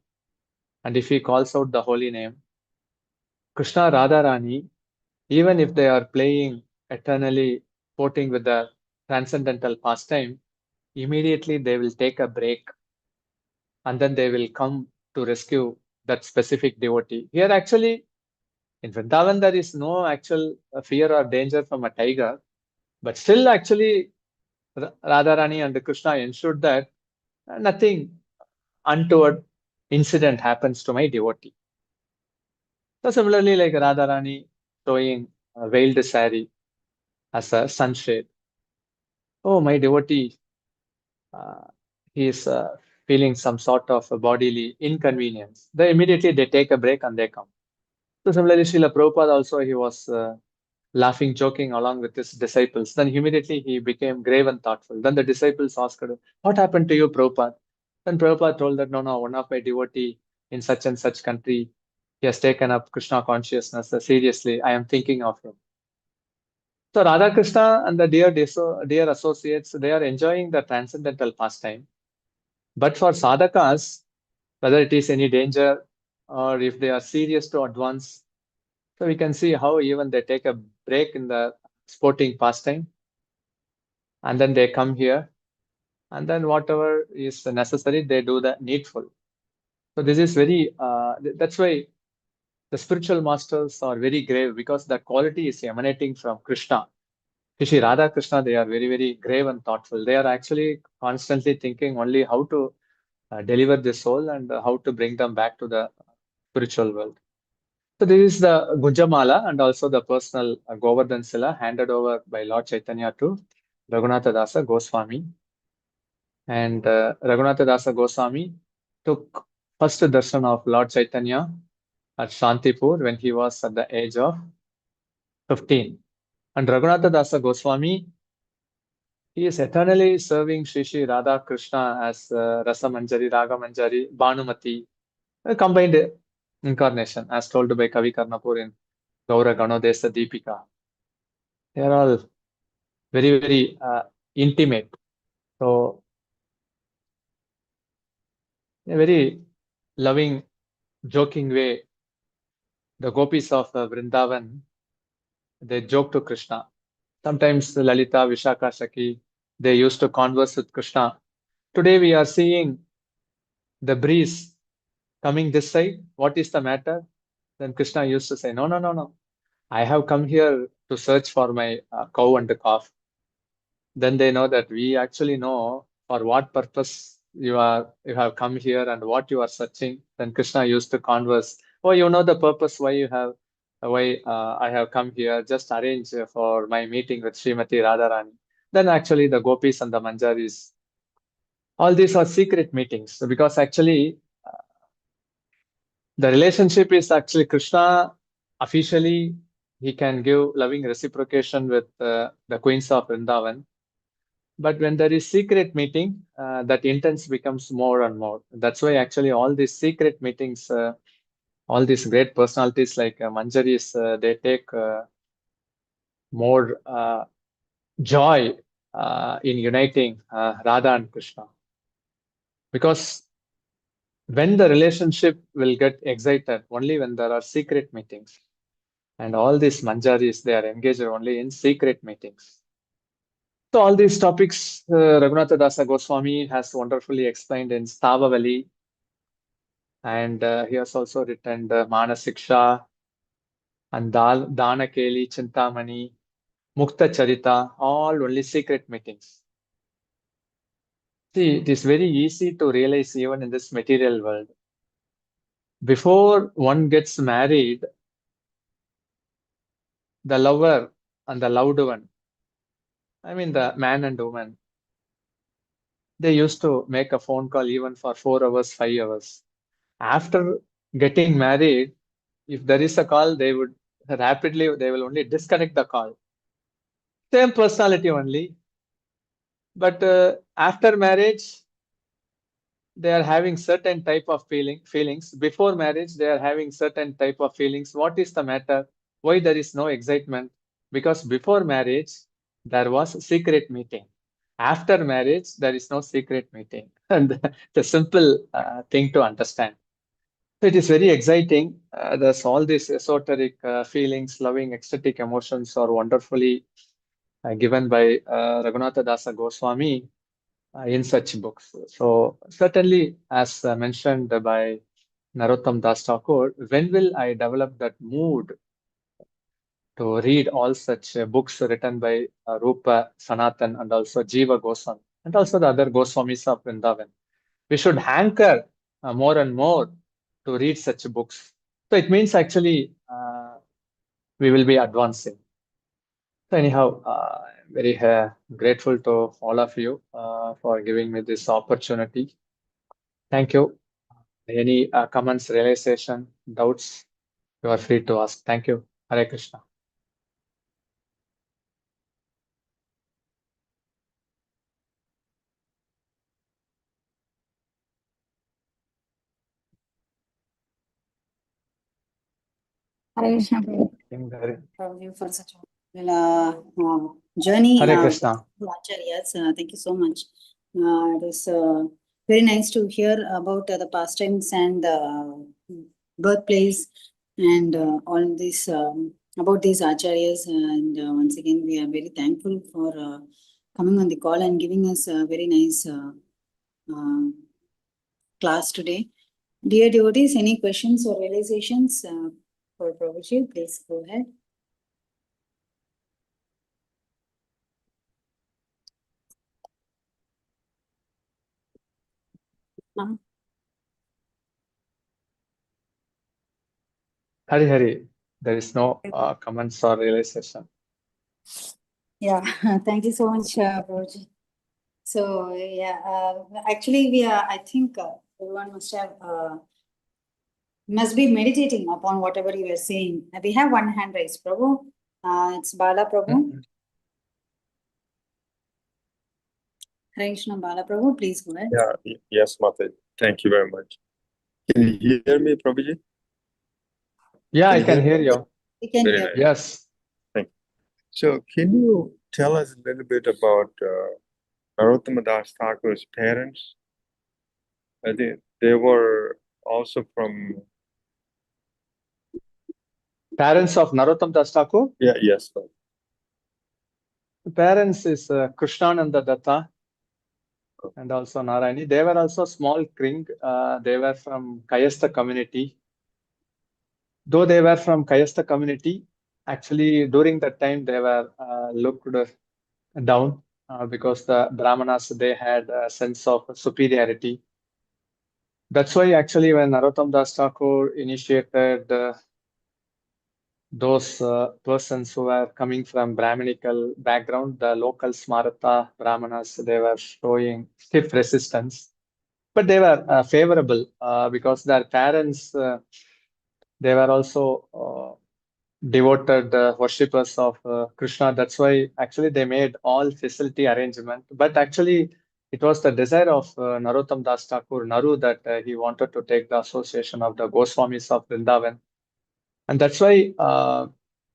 and if he calls out the holy name, Krishna Radharani, even if they are playing eternally, sporting with the transcendental pastime, immediately they will take a break and then they will come to rescue that specific devotee. Here, actually, in Vrindavan, there is no actual fear or danger from a tiger, but still, actually, Radharani and Krishna ensured that nothing untoward incident happens to my devotee. So, similarly, like Radharani showing a veiled sari as a sunshade. Oh, my devotee, uh, he is feeling some sort of a bodily inconvenience. They immediately they take a break and they come. So similarly, Srila Prabhupada also, he was laughing, joking along with his disciples. Then immediately he became grave and thoughtful. Then the disciples asked, what happened to you, Prabhupada? Then Prabhupada told that, no, one of my devotee in such and such country, he has taken up Krishna consciousness. Seriously, I am thinking of him. So Radha Krishna and the dear associates, they are enjoying the transcendental pastime. But for sadhakas, whether it is any danger or if they are serious to advance, so we can see how even they take a break in the sporting pastime and then they come here and then whatever is necessary, they do the needful. So this is very, that's why the spiritual masters are very grave, because the quality is emanating from Krishna. Shri Radha Krishna, they are very, very grave and thoughtful. They are actually constantly thinking only how to deliver the soul and how to bring them back to the spiritual world. So this is the Gunjamala and also the personal Govardhan Sila handed over by Lord Chaitanya to Raghunath Das Goswami. And Raghunath Das Goswami took first darshan of Lord Chaitanya at Shantipur when he was at the age of 15. And Raghunath Das Goswami, he is eternally serving Shri Radha Krishna as Rasa Manjari, Raga Manjari, Bhanumati, a combined incarnation as told by Kavi Karnapur in Gaura Desa Deepika. They are all very, very intimate. So, in a very loving, joking way, the gopis of Vrindavan, they joke to Krishna. Sometimes Lalita, Vishaka, Shaki, they used to converse with Krishna. Today we are seeing the breeze coming this side. What is the matter? Then Krishna used to say, no, no, no, no. I have come here to search for my cow and the calf. Then they know that we actually know for what purpose you have come here and what you are searching. Then Krishna used to converse. Oh, you know the purpose why I have come here. Just arrange for my meeting with Srimati Radharani. Then actually the gopis and the manjaris, all these are secret meetings. So because actually the relationship is actually Krishna officially he can give loving reciprocation with the queens of Vrindavan. But when there is secret meeting, that intense becomes more and more. That's why actually all these secret meetings, all these great personalities like Manjaris, they take more joy in uniting Radha and Krishna. Because when the relationship will get excited, only when there are secret meetings. And all these Manjaris, they are engaged only in secret meetings. So all these topics, Raghunath Das Goswami has wonderfully explained in Stavavali, and he has also written the Manasiksha and Danakeli, Chintamani, Mukta Charita, all only secret meetings. See, it is very easy to realize even in this material world. Before one gets married, the lover and the loved one, I mean the man and woman, they used to make a phone call even for 4 hours, 5 hours. After getting married, if there is a call, they will only disconnect the call. Same personality only. But after marriage, they are having certain type of feelings. Before marriage, they are having certain type of feelings. What is the matter? Why there is no excitement? Because before marriage, there was a secret meeting. After marriage, there is no secret meeting. And the simple thing to understand. So it is very exciting. There's all these esoteric feelings, loving, ecstatic emotions are wonderfully given by Raghunath Das Goswami in such books. So certainly, as mentioned by Narottama Das Thakur, when will I develop that mood to read all such books written by Rupa, Sanatan, and also Jiva Goswami, and also the other Goswamis of Vrindavan? We should hanker more and more to read such books. So it means actually we will be advancing. So anyhow, I'm very grateful to all of you for giving me this opportunity. Thank you. Any comments, realization, doubts, you are free to ask. Thank you. Hare Krishna. Hare Krishna, Prabhu. Hare Thank you for such a journey. Krishna. Acharyas, thank you so much. It was very nice to hear about the pastimes and birthplace and all this about these acharyas. And once again, we are very thankful for coming on the call and giving us a very nice class today. Dear devotees, any questions or realizations for Prabhuji? Please go ahead. Hari. There is no comments or realization. Yeah, thank you so much, Prabhuji. So yeah, actually we are, I think everyone must be meditating upon whatever you are saying. We have one hand raised, Prabhu. It's Bala Prabhu. Hare Krishna, Bala Prabhu, please go ahead. Yeah, yes, Mata. Thank you very much. Can you hear me, Prabhuji? Yeah, I can hear you. We can Very hear. nice. Yes. Thank you. So, can you tell us a little bit about Narottama Das Thakur's parents? I think they were also from. Parents of Narottama Das Thakur? Yeah, yes. Sir. Parents is Krishnananda Datta and also Narayani. They were also small king. They were from Kayastha community. though they were from Kayastha community, actually during that time they were looked down because the Brahmanas, they had a sense of superiority. That's why actually when Narottama Das Thakur initiated those persons who were coming from Brahminical background, the local Smarata Brahmanas, they were showing stiff resistance. But they were favorable because their parents, they were also devoted worshippers of Krishna. That's why actually they made all facility arrangement. But actually, it was the desire of Narottama Das Thakur, Naru, that he wanted to take the association of the Goswamis of Vrindavan. And that's why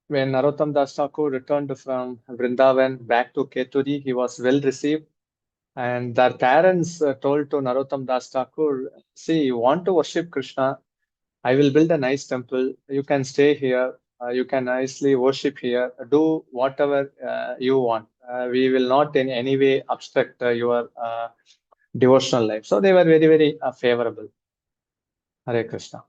when Narottama Das Thakur returned from Vrindavan back to Keturi, he was well received. And their parents told to Narottama Das Thakur, see, you want to worship Krishna, I will build a nice temple. You can stay here. You can nicely worship here. Do whatever you want. We will not in any way obstruct your devotional life. So they were very, very favorable. Hare Krishna.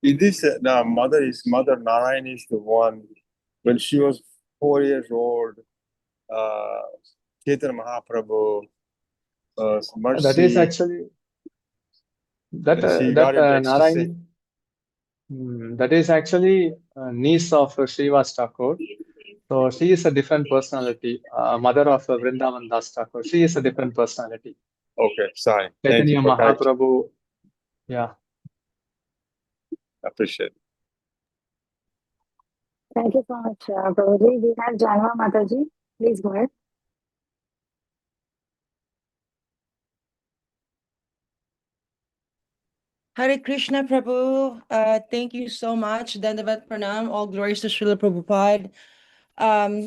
In this, the Mother Narayani is the one, when she was 4 years old, Chaitanya Mahaprabhu, mercy. That is actually that Narayani. That is actually niece of Srivas Thakur. So she is a different personality, mother of Vrindavan Das Thakur. She is a different personality. Okay, sorry. Chaitanya Mahaprabhu. Yeah. Appreciate it. Thank you so much, Prabhuji. We have Janva Mataji. Please go ahead. Hare Krishna, Prabhu. Thank you so much. Dandavat Pranam. All glories to Srila Prabhupada.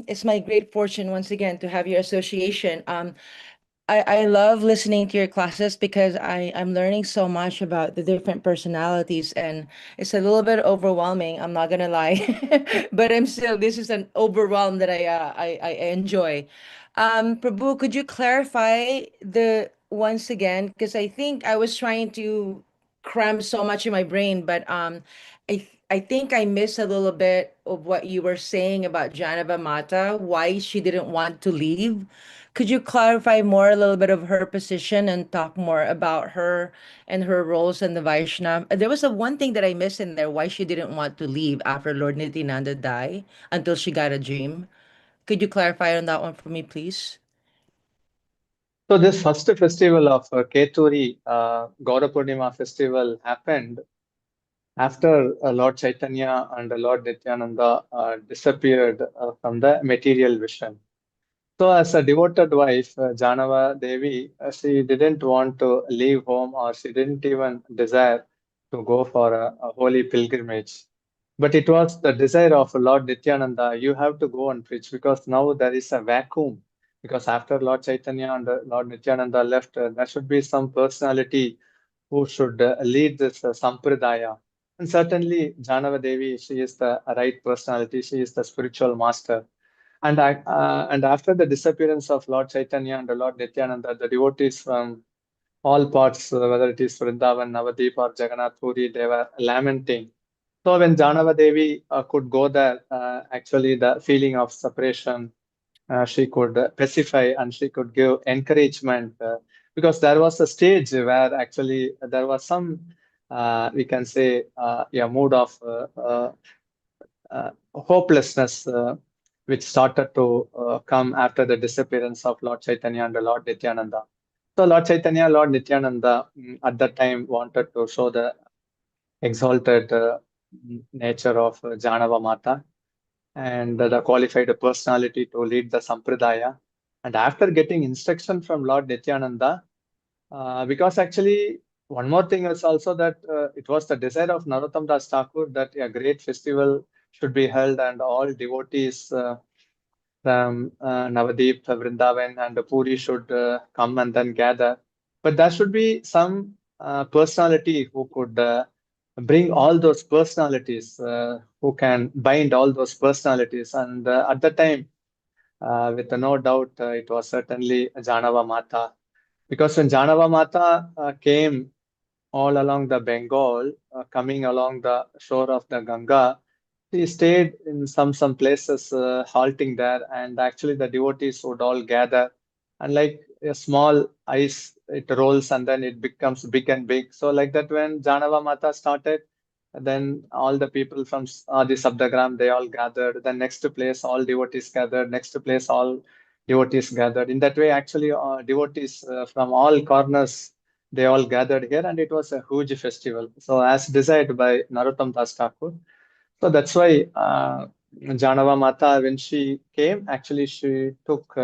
It's my great fortune once again to have your association. I love listening to your classes because I'm learning so much about the different personalities, and it's a little bit overwhelming. I'm not gonna lie, but this is an overwhelm that I enjoy. Prabhu, could you clarify once again, because I think I was trying to cram so much in my brain, but I think I missed a little bit of what you were saying about Janava Mata, why she didn't want to leave. Could you clarify more a little bit of her position and talk more about her and her roles in the Vaishnava? There was one thing that I missed in there, why she didn't want to leave after Lord Nityananda died until she got a dream. Could you clarify on that one for me, please? So this first festival of Keturi, Gaura Purnima festival, happened after Lord Chaitanya and Lord Nityananda disappeared from the material vision. So as a devoted wife, Janava Devi, she didn't want to leave home, or she didn't even desire to go for a holy pilgrimage. But it was the desire of Lord Nityananda, you have to go and preach, because now there is a vacuum. Because after Lord Chaitanya and Lord Nityananda left, there should be some personality who should lead this sampradaya. And certainly Janava Devi, she is the right personality, she is the spiritual master. And after the disappearance of Lord Chaitanya and Lord Nityananda, the devotees from all parts, whether it is Vrindavan, Navadip, or Jagannath Puri, they were lamenting. So when Janava Devi could go there, actually the feeling of separation, she could pacify, and she could give encouragement, because there was a stage where actually there was some, we can say, mood of hopelessness which started to come after the disappearance of Lord Chaitanya and Lord Nityananda. So Lord Chaitanya, Lord Nityananda at that time wanted to show the exalted nature of Janava Mata and the qualified personality to lead the Sampradaya. And after getting instruction from Lord Nityananda, because actually one more thing is also that it was the desire of Narottama Das Thakur that a great festival should be held, and all devotees from Navadip, Vrindavan, and Puri should come and then gather. But there should be some personality who could bring all those personalities, who can bind all those personalities. And at the time, with no doubt, it was certainly Janava Mata. Because when Janava Mata came all along the Bengal, coming along the shore of the Ganga. He stayed in some places, halting there, and actually the devotees would all gather, and like a small ice, it rolls and then it becomes big and big. So like that, when Janava Mata started, then all the people from Adi Sabdagram, they all gathered. The next place, all devotees gathered. Next place, all devotees gathered. In that way, actually, devotees from all corners, they all gathered here, and it was a huge festival. So as desired by Narottama Das Thakur. So that's why Janava Mata, when she came, actually she took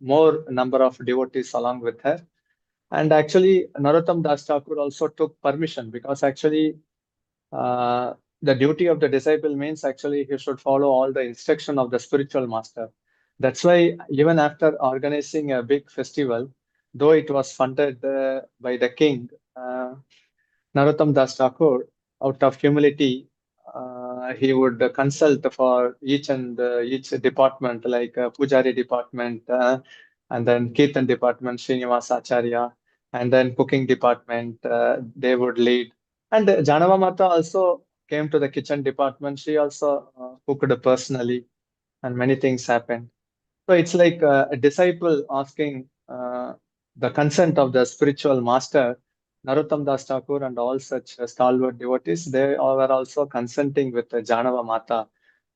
more number of devotees along with her. And actually, Narottama Das Thakur also took permission, because actually the duty of the disciple means actually he should follow all the instruction of the spiritual master. That's why even after organizing a big festival, though it was funded by the king, Narottama Das Thakur, out of humility, he would consult for each each department, like Pujari department, and then Kirtan department, Srinivasa Acharya, and then cooking department, they would lead. And Janava Mata also came to the kitchen department. She also cooked personally, and many things happened. So it's like a disciple asking the consent of the spiritual master, Narottama Das Thakur, and all such stalwart devotees. They all were also consenting with Janava Mata.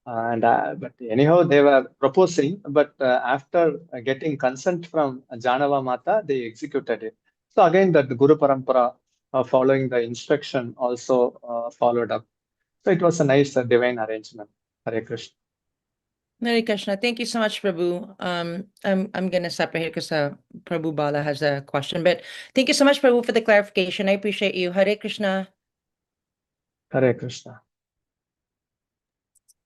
But anyhow, they were proposing, but after getting consent from Janava Mata, they executed it. So again, that Guru Parampara, following the instruction, also followed up. So it was a nice divine arrangement. Hare Krishna. Hare Krishna. Thank you so much, Prabhu. I'm gonna stop right here because Prabhu Bala has a question. But thank you so much, Prabhu, for the clarification. I appreciate you. Hare Krishna. Hare Krishna.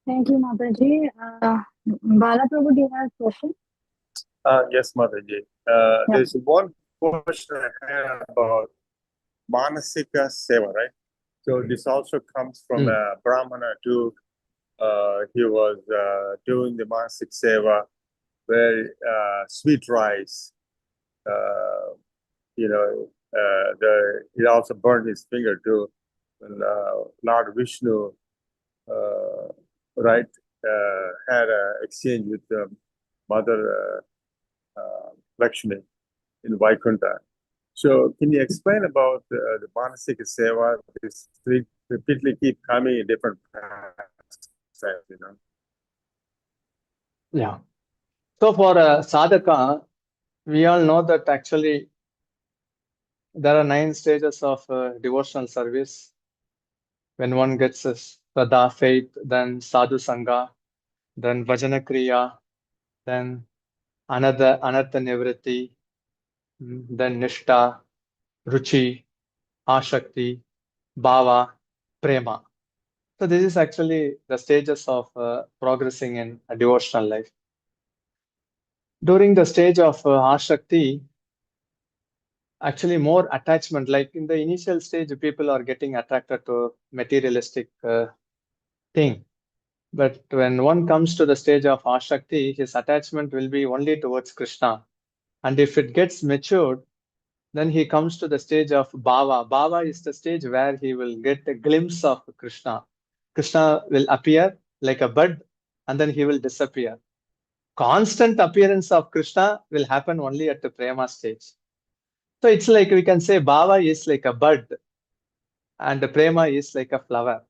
Thank you, Mataji. Bala Prabhu, do you have a question? Yes, Mataji. There's one question I had about Manasika Seva, right? So this also comes from a Brahmana too. He was doing the Manasik Seva, where sweet rice, he also burned his finger too. And Lord Vishnu, had an exchange with Mother Lakshmi in Vaikuntha. So can you explain about the Manasika Seva? This repeatedly keep coming in different paths, Yeah. So for sadhaka, we all know that actually there are 9 stages of devotional service. When one gets Shraddha, faith, then Sadhu Sangha, then Vajana Kriya, then Anartha Nivritti, then Nishta, Ruchi, Ashakti, Bhava, Prema. So this is actually the stages of progressing in a devotional life. During the stage of Ashakti, actually more attachment, like in the initial stage, people are getting attracted to materialistic thing. But when one comes to the stage of Ashakti, his attachment will be only towards Krishna. And if it gets matured, then he comes to the stage of Bhava. Bhava is the stage where he will get a glimpse of Krishna. Krishna will appear like a bud, and then he will disappear. Constant appearance of Krishna will happen only at the Prema stage. So it's like we can say Bhava is like a bud, and the Prema is like a flower.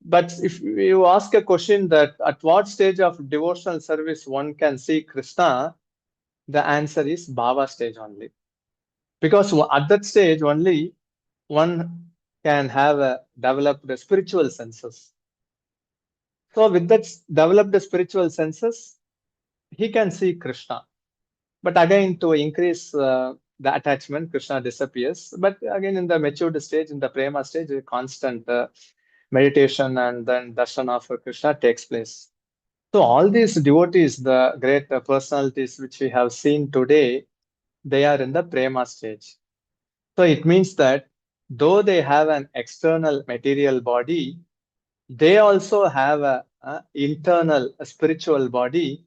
But if you ask a question that at what stage of devotional service one can see Krishna, the answer is Bhava stage only. Because at that stage only one can have developed the spiritual senses. So with that developed spiritual senses, he can see Krishna. But again, to increase the attachment, Krishna disappears. But again, in the matured stage, in the Prema stage, a constant meditation and then darshan of Krishna takes place. So all these devotees, the great personalities which we have seen today, they are in the Prema stage. So it means that though they have an external material body, they also have an internal spiritual body,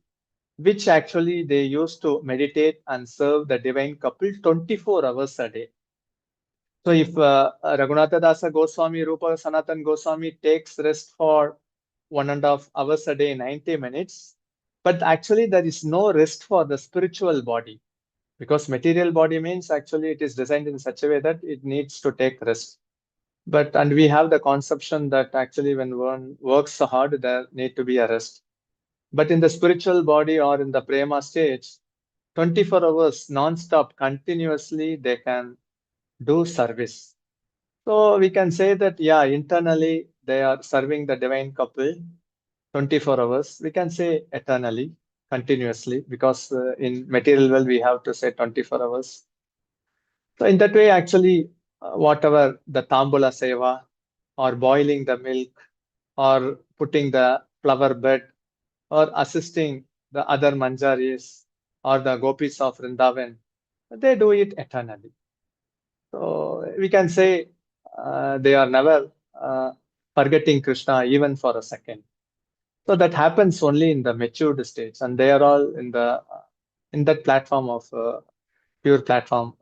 which actually they use to meditate and serve the divine couple 24 hours a day. So if Raghunath Das Goswami, Rupa Sanatan Goswami takes rest for 1.5 hours a day, 90 minutes, but actually there is no rest for the spiritual body, because material body means actually it is designed in such a way that it needs to take rest. And we have the conception that actually when one works hard, there need to be a rest. But in the spiritual body or in the prema stage, 24 hours non-stop continuously they can do service. So we can say that, yeah, internally they are serving the divine couple 24 hours. We can say eternally, continuously, because in material world we have to say 24 hours. So in that way, actually, whatever the tambula seva, or boiling the milk, or putting the flower bed, or assisting the other manjaris or the gopis of Vrindavan, they do it eternally. So we can say they are never forgetting Krishna even for a second. So that happens only in the matured stage, and they are all in that platform of pure platform,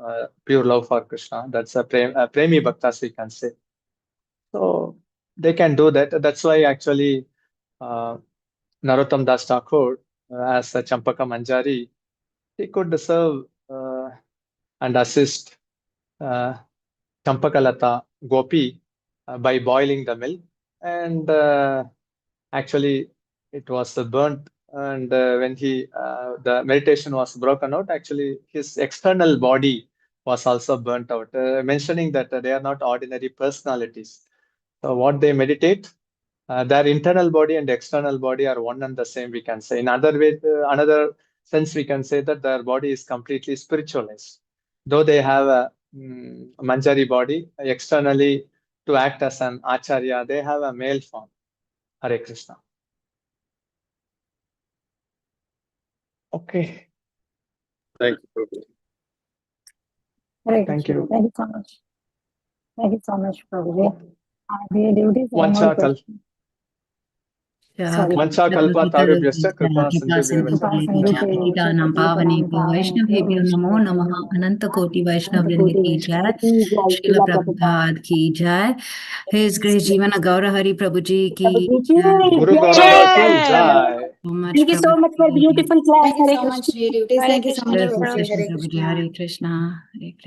pure love for Krishna. That's a premi bhaktas, we can say. So they can do that. That's why actually Narottama Das Thakur, as a Champaka Manjari, he could serve and assist Champakalata Gopi by boiling the milk, and actually it was burnt. And when the meditation was broken out, actually his external body was also burnt out, mentioning that they are not ordinary personalities. So what they meditate, their internal body and external body are one and the same, we can say. In another sense, we can say that their body is completely spiritualized. Though they have a Manjari body, externally to act as an Acharya, they have a male form. Hare Krishna. Okay. Thank you, Prabhu. Hare Thank Krishna. you. Thank you so much. Thank you so much, Prabhuji. The devotees, any more Vancha questions? Sorry. Vancha kalpa tarubhyascha kripa कृपा sindhubhyeva Sindhu च. पतितानां पावनेभ्यो वैष्णवेभ्यो नमो नमः अनंत कोटि वैष्णव वृंद की जय श्रील प्रभुपाद की जय His Grace Jivana GauraHari Prabhu ji ki jai. Guru Gaura ki jai. So much Thank you so Prabhu much for ji. beautiful class. Thank you Hare so much, Krishna. dear devotees. Thank you so much Blessed for coming. session Hare Prabhu ji. Krishna. Hare Krishna. Hare Krishna.